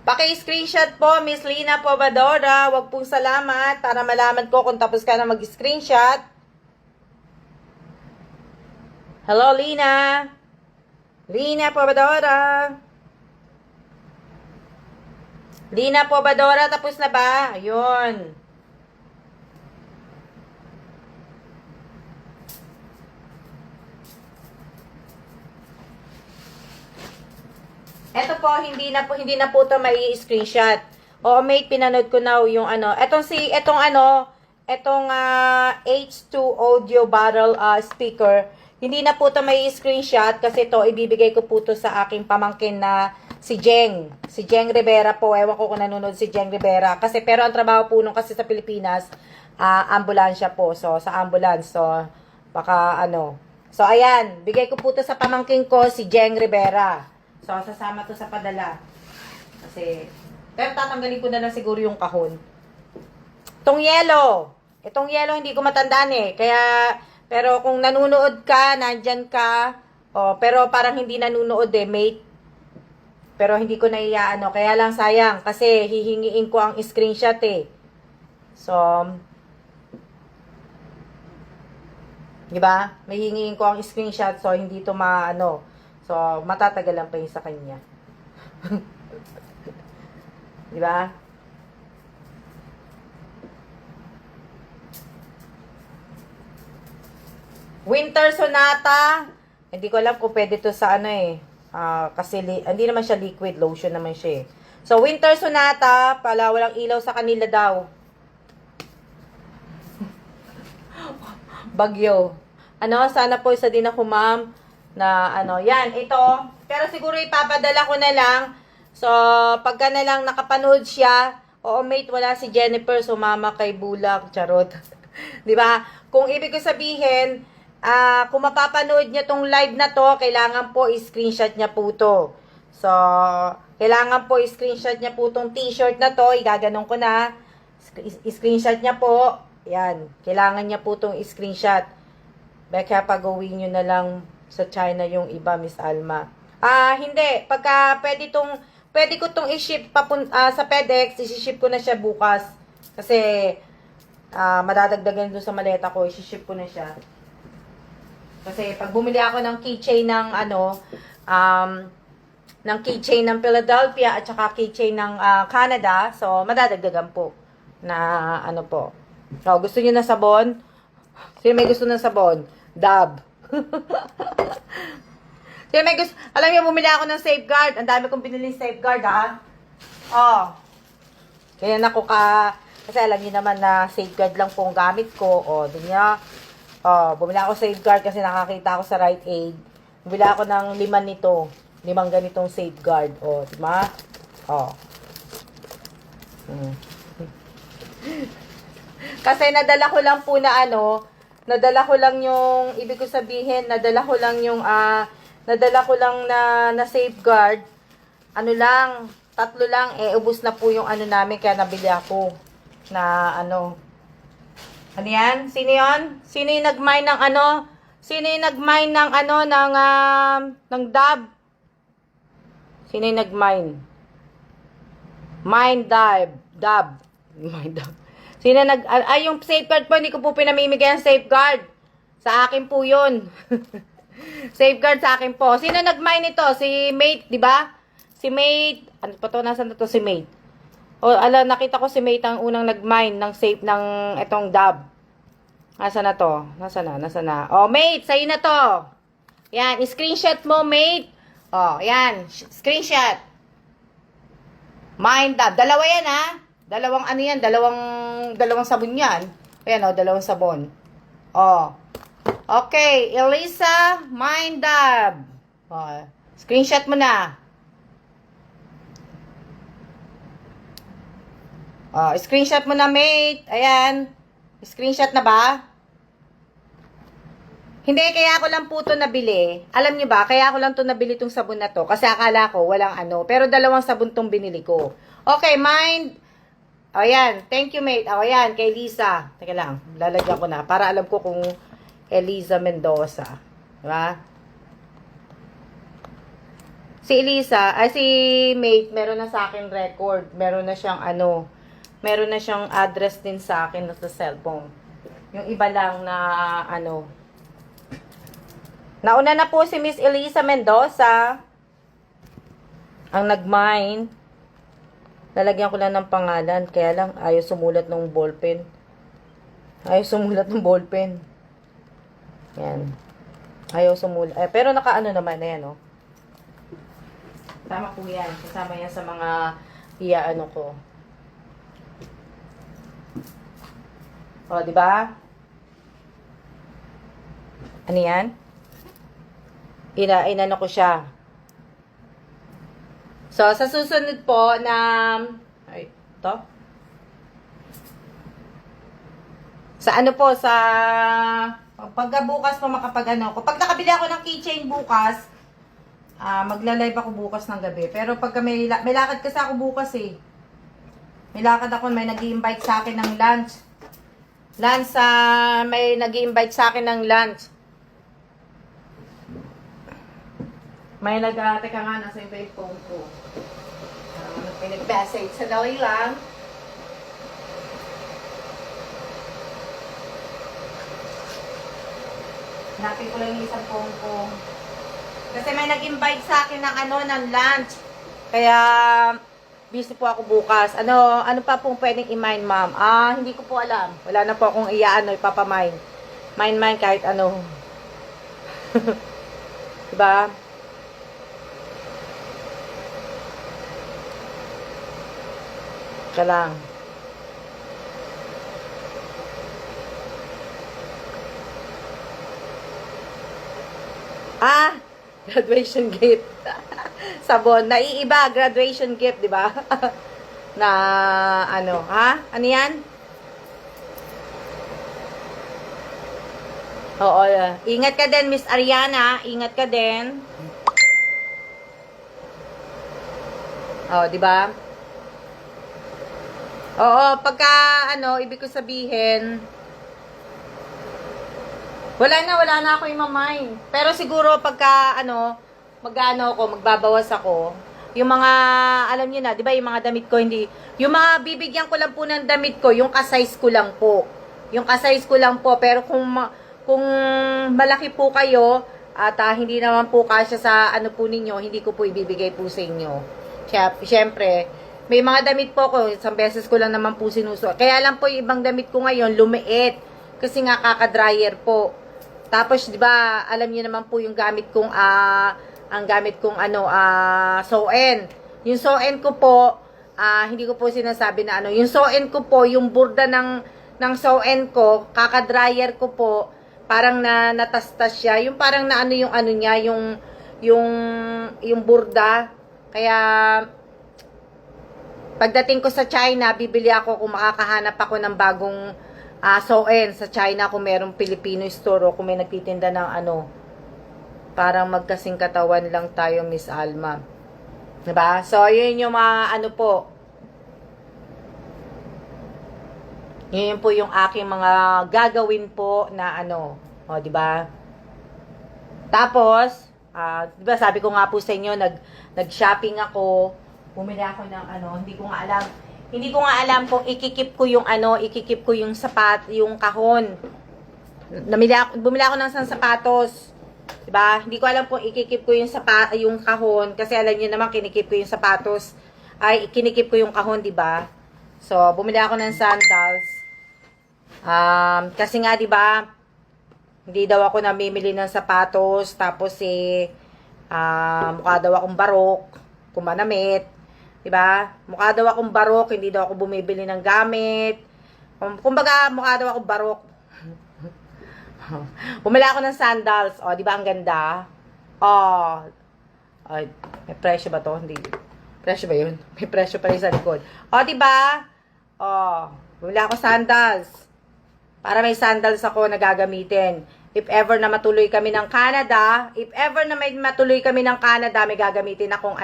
Paki-screenshot po, Miss Lina Pobadora. Huwag pong salamat para malaman ko kung tapos ka na mag-screenshot. Hello, Lina. Lina Pobadora. Lina Pobadora, tapos na ba? Ayun. Ito po, hindi na po ito mai-screenshot. Oo, mate, pinanood ko na yung Etong H2 audio barrel speaker. Hindi na po ito mai-screenshot kasi ito, ibibigay ko po ito sa aking pamangkin na si Jeng. Si Jeng Rivera po. Ewan ko kung nanonood si Jeng Rivera. Pero ang trabaho po nung kasi sa Pilipinas, ambulansya po. So, sa ambulance. So, baka So, ayan. Bigay ko po ito sa pamangkin ko, si Jeng Rivera. So, sasama to sa padala. Pero tatanggalin ko na lang siguro yung kahon. Itong yellow hindi ko matandaan eh. Pero kung nanunood ka, nandyan ka, pero parang hindi nanunood eh, mate. Pero hindi ko naiyaano. Kaya lang sayang, kasi hihingiin ko ang screenshot eh. So, diba? May hihingiin ko ang screenshot, so hindi to So, matatagalan pa yun sa kanya. Diba? Winter Sonata. Hindi ko alam kung pwede to sa kasi hindi naman siya liquid, lotion naman siya eh. So, Winter Sonata, pala walang ilaw sa kanila daw. Bagyo. Sana po isa din ako, ma'am, na yan, ito. Pero siguro ipapadala ko na lang. So, pagka na lang nakapanood siya, mate, wala si Jennifer, sumama kay Bulak, charot. 'Di ba? Kung ibig ko sabihin, kung mapapanood niya tong live na to, kailangan po i-screenshot niya po to. So, kailangan po i-screenshot niya po tong t-shirt na to, igaganon ko na. I-screenshot niya po. Yan, kailangan niya po tong i-screenshot. Baka pag-uwi nyo na lang sa China yung iba, Miss Alma. Hindi. Pagka pwede ko tong i-ship sa FedEx, i-ship ko na siya bukas. Kasi, madadagdagan doon sa maleta ko, i-ship ko na siya. Kasi, pag bumili ako ng keychain ng keychain ng Philadelphia at saka keychain ng Canada, so, madadagdagan po na po. So, gusto niyo na sabon? Sino may gusto ng sabon? Dab. Alam niyo, bumili ako ng Safeguard. Ang dami kong binili Safeguard, Kaya kasi alam niyo naman na Safeguard lang po ang gamit ko. Bumili ako Safeguard kasi nakakita ako sa Rite Aid. Bumili ako ng 5 nito. 5 ganitong Safeguard. Diba? Kasi nadala ko lang po na nadala ko lang yung, ibig ko sabihin, nadala ko lang na Safeguard. 3 lang, ubos na po yung namin, kaya nabili ako na Ano yan? Sino yun? Sino yung nag-mine ng Sino yung nag-mine ng dab? Sino yung nag-mine? Mine dab. Mine dab. Sino yung Safeguard po, hindi ko po pinamimigay ang Safeguard. Sa akin po yun. Safeguard sa akin po. Sino nag-mine ito? Si Mate, di ba? Si Mate, ano pa to? Nasaan na to si Mate? Nakita ko si Mate ang unang nag-mine ng itong dab. Nasaan na to? Nasaan na? Mate, sa'yo na to. Yan, screenshot mo, Mate. Yan, screenshot. Mind Up. Dalawa yan, ha? Dalawang ano yan, dalawang sabon yan. Ayan, oh, dalawang sabon. Oh. Okay, Elisa, Mind Up. Oh, screenshot mo na. Oh, screenshot mo na, mate. Ayan. Screenshot na ba? Hindi, kaya ako lang po ito nabili. Alam niyo ba, kaya ako lang ito nabili itong sabon na to. Kasi akala ko, walang ano. Pero dalawang sabon itong binili ko. Okay, Mind. O, yan. Thank you, mate. O, yan. Kay Lisa. Teka lang. Lalagyan ko na. Para alam ko kung Eliza Mendoza. Diba? Si Elisa, si mate, meron na sa akin record. Meron na siyang ano, meron na siyang address din sa akin sa cellphone. Yung iba lang na ano. Nauna na po si Miss Eliza Mendoza. Ang nag-mine. Lalagyan ko lang ng pangalan. Kaya lang, ayaw sumulat ng ballpen. Ayaw sumulat ng ballpen. Yan. Ayaw sumulat. Pero nakaano naman na yan, oh. Tama po yan. Kasama yan sa mga ano ko. O, di ba? Ano yan? Inano ko siya. So, sa susunod po na ay, to. Sa ano po, sa pagka bukas po makapag-ano ko. Pag nakabili ako ng keychain bukas, magla-live ako bukas ng gabi. Pero pagka may lakad kasi ako bukas eh. May lakad ako, may nag-i-invite sa akin ng lunch. May nag-i-invite sa akin ng lunch. May teka nga, nasa yung phone ko. May nag-message. Sandali lang. Hanapin ko lang yung isang phone ko. Kasi may nag-invite sa akin ng ng lunch. Kaya, busy po ako bukas. Ano pa pong pwedeng i-mine, ma'am? Hindi ko po alam. Wala na po akong ipapamine. Mine kahit ano. Diba? Ka lang. Graduation gift. Sabon. Naiiba, graduation gift, di ba? Na, ano, ha? Ano yan? Oo. Ingat ka din, Miss Ariana. Ingat ka din. Oh, di ba? Oo, pagka, ibig ko sabihin, wala na ako imamine. Pero siguro pagka, magbabawas ako, yung mga, alam niyo na, di ba, yung mga damit ko, hindi, yung mga bibigyan ko lang po ng damit ko, yung ka-size ko lang po. Yung ka-size ko lang po, pero kung malaki po kayo, at hindi naman po kasya sa po ninyo, hindi ko po ibibigay po sa inyo. Siyempre, may mga damit po ko, isang beses ko lang naman po sinusuot. Kaya lang po yung ibang damit ko ngayon, lumiit. Kasi nga kaka-dryer po. Tapos, di ba, alam niyo naman po yung gamit kong, sew-en. Yung sew-en ko po, hindi ko po sinasabi na yung sew-en ko po, yung burda ng sew-en ko, kaka-dryer ko po, parang natastas siya. Yung parang yung burda. Kaya, pagdating ko sa China, bibili ako kung makakahanap ako ng bagong sew-en sa China kung merong Filipino store o kung may nagtitinda ng parang magkasing katawan lang tayo, Miss Alma. Diba? So, yun yung mga po. Yun po yung aking mga gagawin po na O, diba? Tapos, diba sabi ko nga po sa inyo, nag-shopping ako. Bumili ako ng hindi ko nga alam kung ikikip ko yung yung kahon. Bumili ako ng sapatos. Diba? Hindi ko alam kung ikikip ko yung kahon kasi alam niyo naman kinikip ko yung sapatos. Kinikip ko yung kahon, diba? So, bumili ako ng sandals. Kasi nga, diba, hindi daw ako namimili ng sapatos tapos mukha daw akong barok, kumanamit. Diba? Mukha daw akong barok, hindi daw ako bumibili ng gamit. Kumbaga, mukha daw akong barok. Bumili ako ng sandals. O, di ba ang ganda? O, ay, may presyo ba to? Hindi. Presyo ba yun? May presyo pa rin sa likod. O, di ba? O, bumili ako sandals. Para may sandals ako na gagamitin. If ever na matuloy kami ng Canada, may gagamitin akong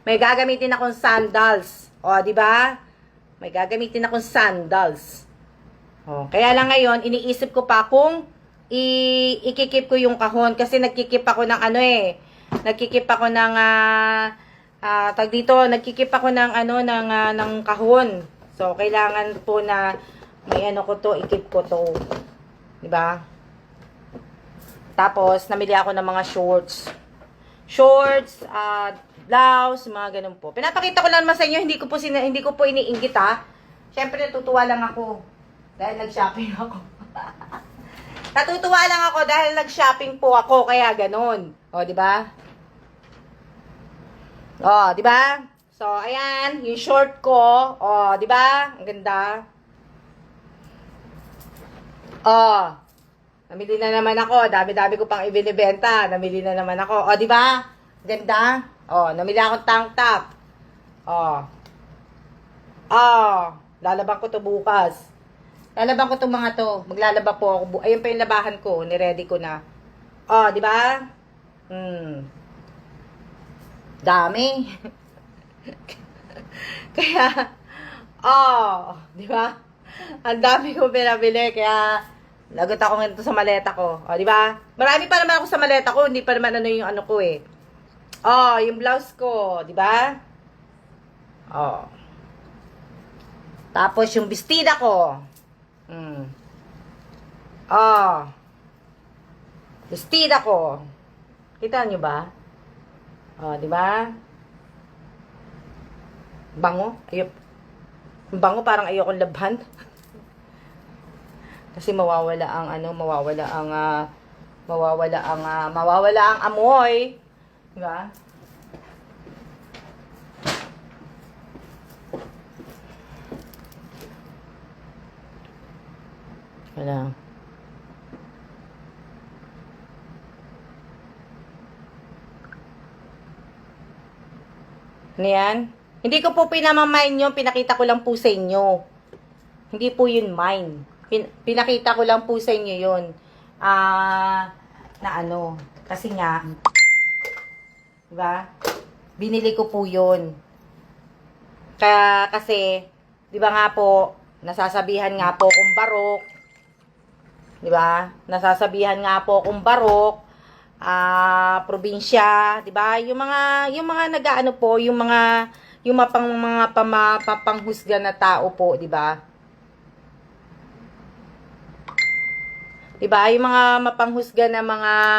may gagamitin akong sandals. O, di ba? May gagamitin akong sandals. O, kaya lang ngayon, iniisip ko pa kung ikikip ko yung kahon kasi nagkikip ako ng nagkikip ako ng nagkikip ako ng ng kahon. So kailangan po na may ikip ko to. 'Di ba? Tapos namili ako ng mga shorts, blouse, mga ganun po. Pinapakita ko lang naman sa inyo, hindi ko po iniinggit ha. Syempre natutuwa lang ako dahil nag-shopping ako. Natutuwa lang ako dahil nag-shopping po ako, kaya ganun. O, di ba? O, di ba? So, ayan, yung short ko. O, di ba? Ang ganda. O, namili na naman ako. Dami-dami ko pang ibinibenta. Namili na naman ako. O, di ba? Ganda. O, namili akong tank top. O. O, lalaban ko to bukas. Lalaban ko itong mga to. Maglalaba po ako. Ayun pa yung labahan ko. Niready ko na. Oh, di ba? Dami. Kaya, di ba? Ang dami ko pinabili. Kaya, lagot ako nito sa maleta ko. Oh, di ba? Marami pa naman ako sa maleta ko. Hindi pa naman yung ko eh. Oh, yung blouse ko. Di ba? Oh. Tapos, yung bestida ko. Vestida ko. Kita nyo ba? Di ba? Bango. Bango parang ayokong labhan. Kasi mawawala ang amoy. Di ba? Wala. Ano yan? Hindi ko po pinamamine yun. Pinakita ko lang po sa inyo. Hindi po yun mine. Pinakita ko lang po sa inyo yun. Kasi nga, diba? Binili ko po yun. Kasi, diba nga po, nasasabihan nga po kung barok. 'Di ba? Nasasabihan nga po kung barok, probinsya, 'di ba? Yung mga nag-aano po, yung mga papanghusga na tao po, 'di ba? 'Di ba? Yung mga mapanghusga na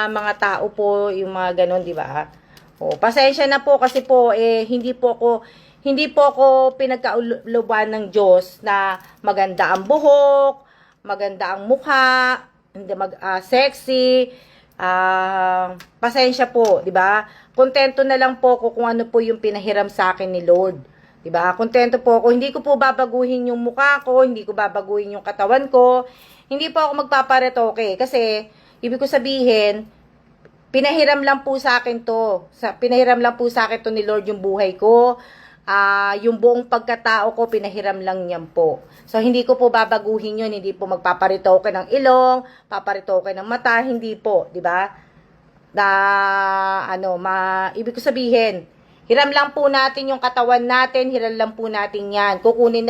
mga tao po, yung mga ganon, 'di ba? Oh, pasensya na po kasi po hindi po ako pinagkauluban ng Diyos na maganda ang buhok, maganda ang mukha, hindi sexy. Pasensya po, 'di ba? Kontento na lang po ako kung ano po yung pinahiram sa akin ni Lord. 'Di ba? Kontento po ako. Hindi ko po babaguhin yung mukha ko, hindi ko babaguhin yung katawan ko. Hindi po ako magpaparetoke kasi ibig ko sabihin, pinahiram lang po sa akin to. Pinahiram lang po sa akin to ni Lord yung buhay ko. Yung buong pagkatao ko, pinahiram lang niyan po. So, hindi ko po babaguhin yun. Hindi po magpaparitoke ng ilong, paparitoke ng mata, hindi po, di ba? Ibig ko sabihin, hiram lang po natin yung katawan natin, hiram lang po natin yan. Kukunin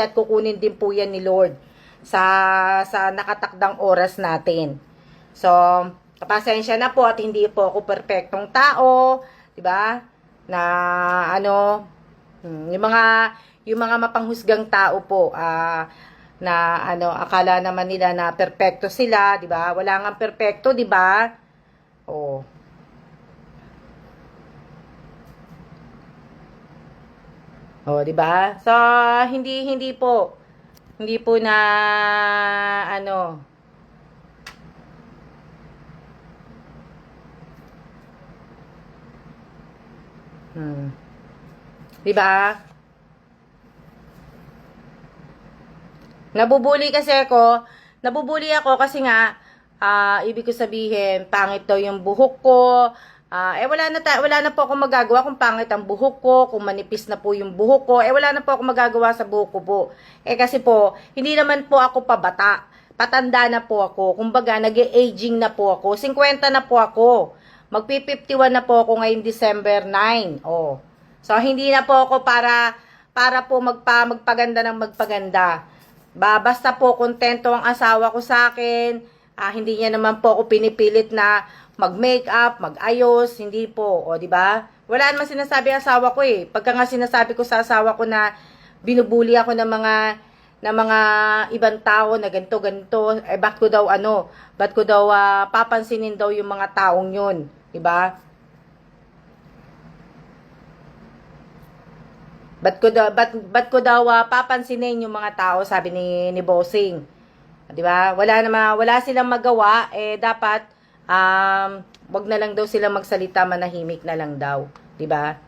din po yan ni Lord sa nakatakdang oras natin. So, pasensya na po at hindi po ako perpektong tao, di ba? Yung mga mapanghusgang tao po akala naman nila na perpekto sila, 'di ba? Wala ngang perpekto, 'di ba? Oh. Oh, 'di ba? So hindi po na Diba? Nabubuli kasi ako. Nabubuli ako kasi nga, ibig ko sabihin, pangit daw yung buhok ko. Wala na po ako magagawa kung pangit ang buhok ko, kung manipis na po yung buhok ko. Wala na po ako magagawa sa buhok ko po. Kasi po, hindi naman po ako pabata. Patanda na po ako. Kumbaga, nag-aging na po ako. 50 na po ako. Magpi-51 na po ako ngayong December 9. Oh. So, hindi na po ako para po magpaganda ng magpaganda. Basta po kontento ang asawa ko sa akin. Hindi niya naman po ako pinipilit na mag-makeup, mag-ayos, hindi po, o di ba? Wala naman sinasabi ang asawa ko eh. Pagka nga sinasabi ko sa asawa ko na binubuli ako ng mga ibang tao na ganito, ba't ko daw papansinin daw yung mga taong yun, di ba? Ba't ko daw papansinin yung mga tao, sabi ni Bossing. 'Di ba? Wala silang magawa, dapat wag na lang daw sila magsalita, manahimik na lang daw, 'di ba?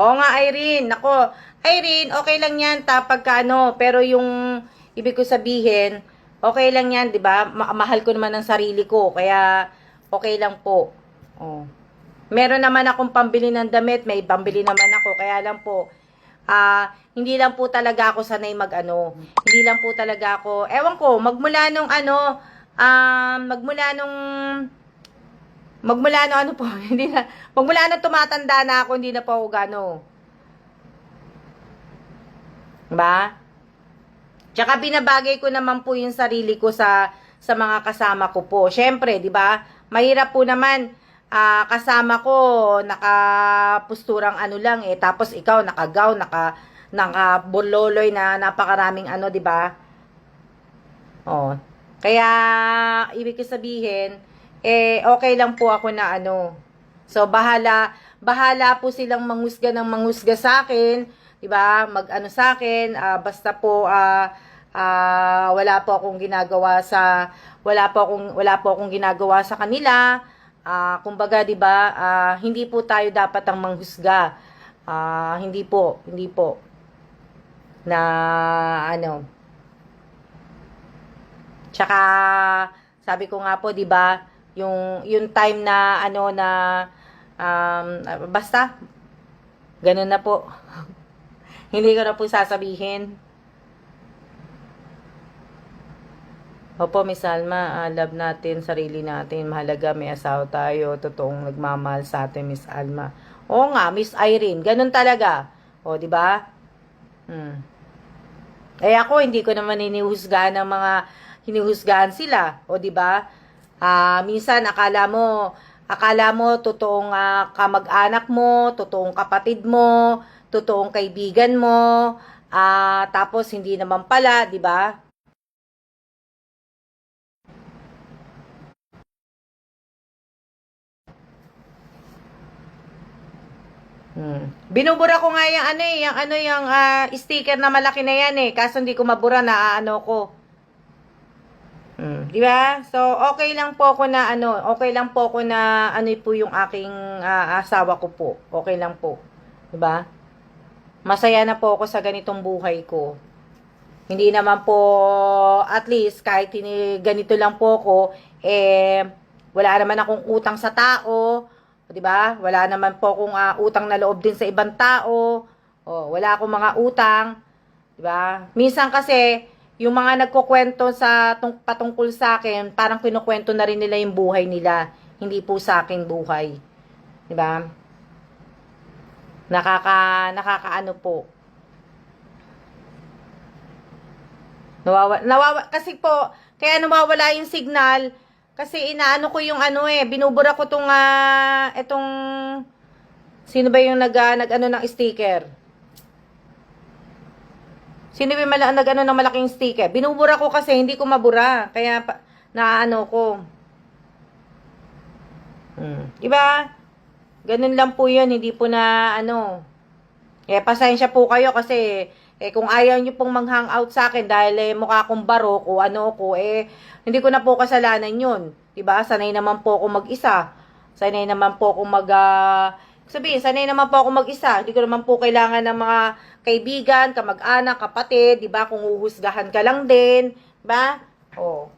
Oo nga, Irene. Nako, Irene, okay lang yan pagka pero yung ibig ko sabihin, okay lang yan, 'di ba? Mahal ko naman ang sarili ko, kaya okay lang po. Oh. Meron naman akong pambili ng damit, may pambili naman ako, kaya lang po hindi lang po talaga ako sanay hindi lang po talaga ako, ewan ko, magmula nung po, hindi na, magmula nung tumatanda na ako, hindi na po ako ba? Tsaka binabagay ko naman po yung sarili ko sa mga kasama ko po. Syempre, 'di ba? Mahirap po naman kasama ko nakapusturang lang tapos ikaw naka-gown, naka-bololoy na napakaraming 'di ba? Oh. Kaya ibig ko sabihin okay lang po ako na So bahala po silang manghusga sa akin, 'di ba? Sa akin, basta po wala po akong ginagawa sa kanila. Kumbaga, 'di ba? Hindi po tayo dapat ang manghusga. Hindi po na Tsaka sabi ko nga po, 'di ba? Yung time na basta ganun na po. Hindi ko na po sasabihin. Opo, Miss Alma, love natin, sarili natin, mahalaga, may asawa tayo, totoong nagmamahal sa atin, Miss Alma. Oo nga, Miss Irene, ganun talaga. O, di ba? Ako, hindi ko naman hinuhusgahan sila. O, di ba? Minsan, akala mo, totoong kamag-anak mo, totoong kapatid mo, totoong kaibigan mo, tapos hindi naman pala, di ba? Binubura ko nga yung sticker na malaki na yan kaso hindi ko mabura na ko. Di ba? So, okay lang po ako na po yung aking asawa ko po. Okay lang po. Di ba? Masaya na po ako sa ganitong buhay ko. Hindi naman po, at least, kahit ganito lang po ako, wala naman akong utang sa tao. 'Di ba? Wala naman po akong utang na loob din sa ibang tao. Wala akong mga utang, 'di ba? Minsan kasi yung mga nagkukwento patungkol sa akin, parang kinukwento na rin nila yung buhay nila, hindi po sa aking buhay. 'Di ba? Nakakaano po. Kasi po, kaya nawawala yung signal. Kasi inaano ko yung binubura ko itong, sino ba yung nag ng sticker? Sino ba yung nag ng malaking sticker? Binubura ko kasi, hindi ko mabura. Kaya, naano ko. Diba? Ganun lang po yun, hindi po na ano. Pasensya po kayo kasi kung ayaw nyo pong mag-hangout sa akin dahil mukha akong barok o ano ko, hindi ko na po kasalanan yun. Diba? Sanay naman po ako mag-isa. Sanay naman po ako sanay naman po ako mag-isa. Hindi ko naman po kailangan ng mga kaibigan, kamag-anak, kapatid, diba? Kung uhusgahan ka lang din, diba? Oh.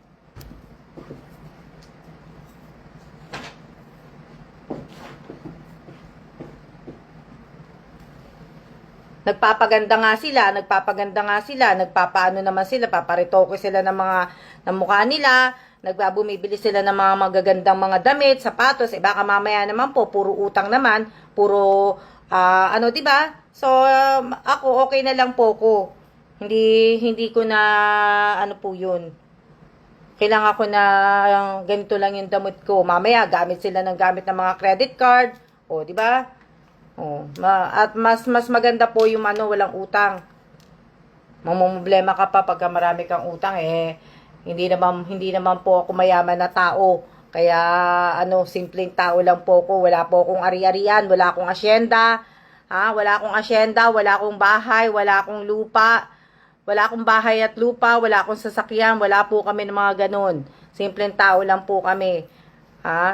Nagpapaganda nga sila, nagpapaano naman sila, paparitoke sila ng mukha nila, bumibili sila ng mga magagandang mga damit, sapatos, baka mamaya naman po, puro utang naman, puro, di ba? So, ako, okay na lang po ko. Hindi ko na, ano po yun. Kailangan ko na, ganito lang yung damit ko. Mamaya, gamit sila ng mga credit card, o, di ba? Oh, at mas maganda po yung walang utang. Mamumblema ka pa pagka marami kang utang hindi naman po ako mayaman na tao. Kaya simpleng tao lang po ako. Wala po akong ari-arian, wala akong asyenda. Wala akong asyenda, wala akong bahay, wala akong lupa. Wala akong bahay at lupa, wala akong sasakyan, wala po kami ng mga ganun. Simpleng tao lang po kami.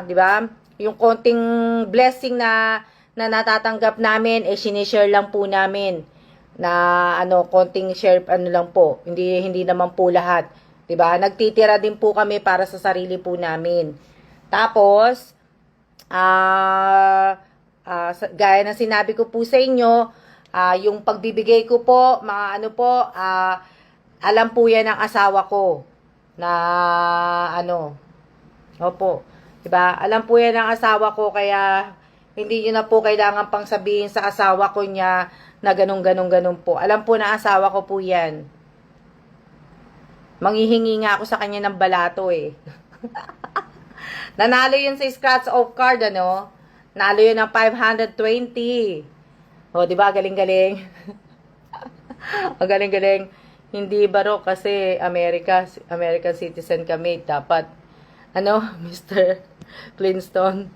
Di ba? Yung konting blessing na natatanggap namin, sinishare lang po namin na konting share lang po. Hindi naman po lahat. 'Di ba? Nagtitira din po kami para sa sarili po namin. Tapos gaya ng sinabi ko po sa inyo, yung pagbibigay ko po, mga alam po yan ng asawa ko na opo. 'Di ba? Alam po yan ng asawa ko kaya hindi nyo na po kailangan pang sabihin sa asawa ko niya na ganun po. Alam po na asawa ko po yan. Manghihingi nga ako sa kanya ng balato Nanalo yun sa scratch off card, Nalo yun ng 520. O, di ba? Galing-galing. Ang galing-galing. Hindi baro kasi American citizen kami. Dapat, Mr. Flintstone.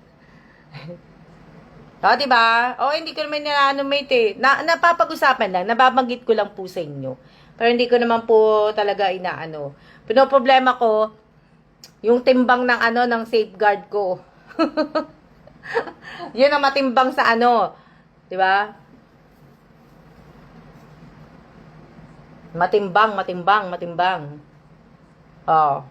Diba? Hindi ko naman mate napapag-usapan lang, nababanggit ko lang po sa inyo. Pero hindi ko naman po talaga inaano. Pinoproblema ko, yung timbang ng ng safeguard ko. Yun ang matimbang sa diba? Matimbang. Oh.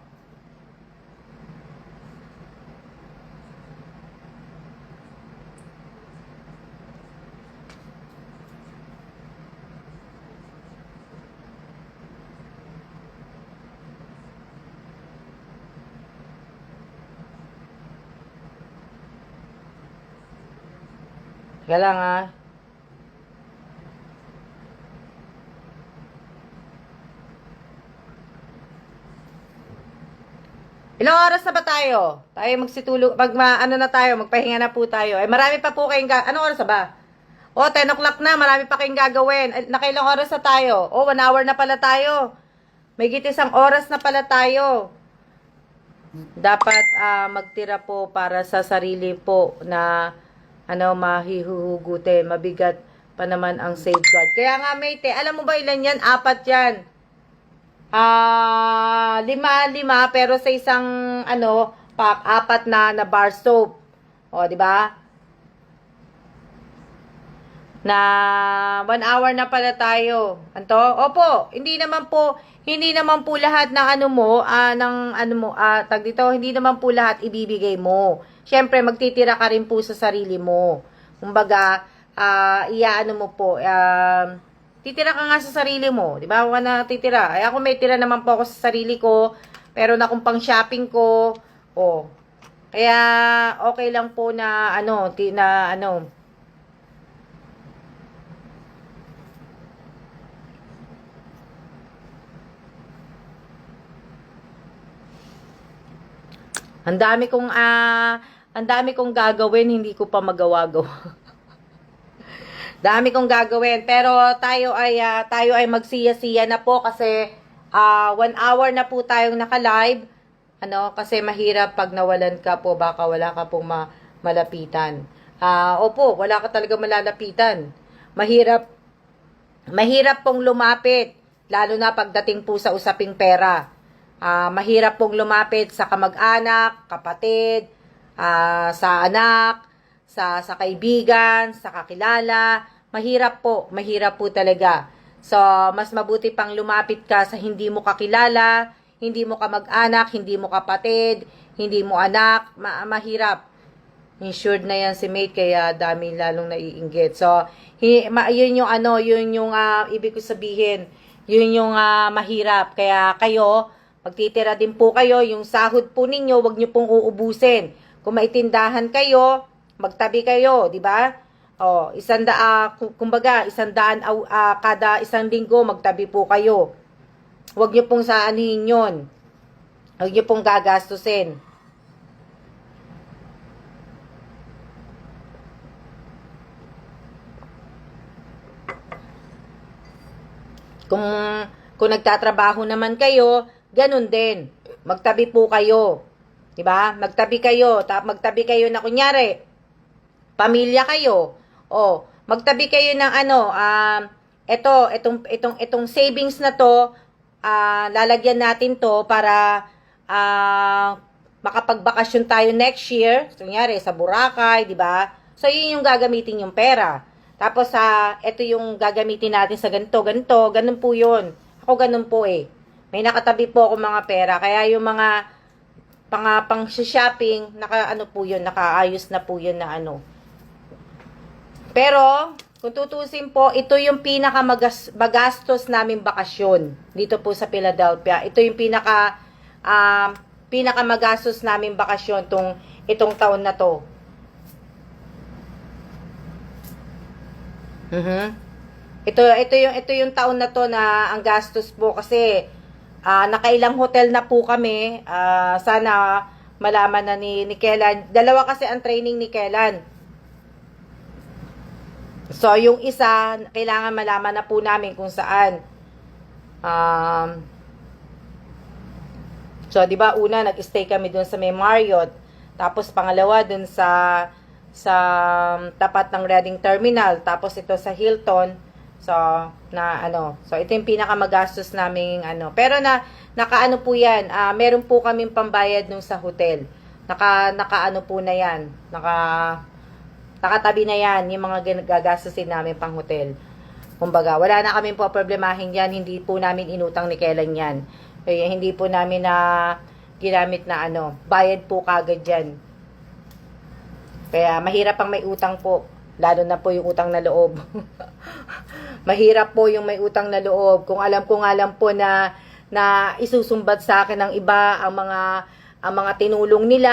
Teka lang Ilang oras na ba tayo? Tayo magsitulog, na tayo, magpahinga na po tayo. Marami pa po kayong anong oras na ba? 10 o'clock na, marami pa kayong gagawin. Nakailang oras na tayo? 1 hour na pala tayo. May isang oras na pala tayo. Dapat magtira po para sa sarili po na mahihuhugutin. Mabigat pa naman ang safeguard. Kaya nga mate, alam mo ba ilan yan? 4 yan. 5 pero sa isang pack, 4 na bar soap. O, di ba? Na 1 hour na pala tayo. Anto? Opo, hindi naman po lahat ng tag dito, hindi naman po lahat ibibigay mo. Siyempre, magtitira ka rin po sa sarili mo. Kumbaga, titira ka nga sa sarili mo. Di ba? Ako na titira. Ako may tira naman po ako sa sarili ko. Pero na kung pang shopping ko. Kaya, okay lang po na, Ang dami kong gagawin, hindi ko pa magawa-gawa. Dami kong gagawin, pero tayo ay magsiya-siya na po kasi 1 hour na po tayong naka-live. Kasi mahirap pag nawalan ka po, baka wala ka pong malapitan. Opo, wala ka talaga malalapitan. Mahirap, mahirap pong lumapit, lalo na pagdating po sa usaping pera. Mahirap pong lumapit sa kamag-anak, kapatid, sa anak, sa kaibigan, sa kakilala. Mahirap po talaga. So, mas mabuti pang lumapit ka sa hindi mo kakilala, hindi mo kamag-anak, hindi mo kapatid, hindi mo anak, mahirap. Insured na yan si mate, kaya dami lalong naiinggit. So, yun yung ibig ko sabihin, yun yung mahirap. Kaya kayo, magtitira din po kayo, yung sahod po ninyo, wag nyo pong uubusin. Kung maitindahan kayo, magtabi kayo, di ba? Kumbaga, 100 kada isang linggo, magtabi po kayo. Wag nyo pong saanihin yun. Wag nyo pong gagastusin. Kung nagtatrabaho naman kayo, ganun din. Magtabi po kayo. 'Di ba? Magtabi kayo na kunyari pamilya kayo. Magtabi kayo ng itong savings na to, lalagyan natin to para makapagbakasyon tayo next year. Kunyari sa Boracay, 'di ba? So yun yung gagamitin yung pera. Tapos ito yung gagamitin natin sa ganito, ganun po yun. Ako ganun po eh. May nakatabi po ako mga pera, kaya yung mga pang shopping, nakaayos na po yun na ano. Pero, kung tutusin po, ito yung pinakamagastos naming bakasyon dito po sa Philadelphia. Ito yung pinakamagastos naming bakasyon itong taon na to. Ito yung taon na to na ang gastos po kasi nakailang hotel na po kami. Sana malaman na ni Kellan. Dalawa kasi ang training ni Kellan. So yung isa kailangan malaman na po namin kung saan. So 'di ba una nag-stay kami doon sa may Marriott. Tapos pangalawa doon sa tapat ng Reading Terminal, tapos ito sa Hilton. So ito yung pinakamagastos naming Pero nakaano po 'yan. Meron po kaming pambayad nung sa hotel. Nakaano po na 'yan. Nakatabi na 'yan yung mga gagastusin namin pang hotel. Kumbaga, wala na kaming problemahin 'yan, hindi po namin inutang ni Kellan 'yan. Kaya hindi po namin ginamit na bayad po kagad 'yan. Kaya mahirap pang may utang po, lalo na po yung utang na loob. Mahirap po yung may utang na loob. Kung alam po na isusumbat sa akin ng iba ang mga tinulong nila,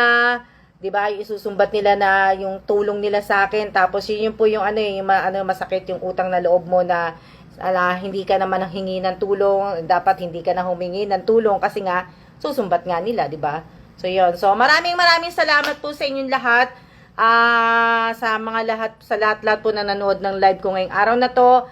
'di ba? Isusumbat nila na yung tulong nila sa akin, tapos yun po yung masakit yung utang na loob mo na hindi ka naman hingi ng tulong, dapat hindi ka na humingi ng tulong kasi nga susumbat nga nila, 'di ba? So yun. So maraming salamat po sa inyong lahat. Sa lahat po na nanood ng live ko ngayong araw na to.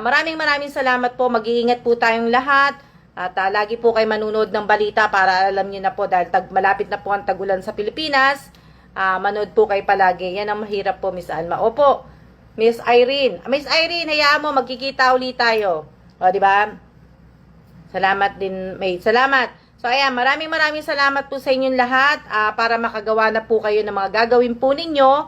Maraming salamat po. Mag-iingat po tayong lahat. At lagi po kayo manunood ng balita para alam niyo na po dahil malapit na po ang tagulan sa Pilipinas. Manood po kayo palagi. Yan ang mahirap po, Miss Alma. Opo, Miss Irene. Miss Irene, hayaan mo, magkikita ulit tayo. O, di ba? Salamat din, mate. Salamat. So, ayan, maraming salamat po sa inyong lahat para makagawa na po kayo ng mga gagawin po ninyo.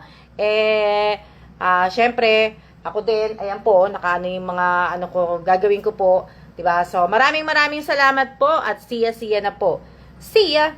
Syempre, ako din, ayan po, nakaano yung mga gagawin ko po. Diba? So, maraming salamat po at see ya na po. See ya!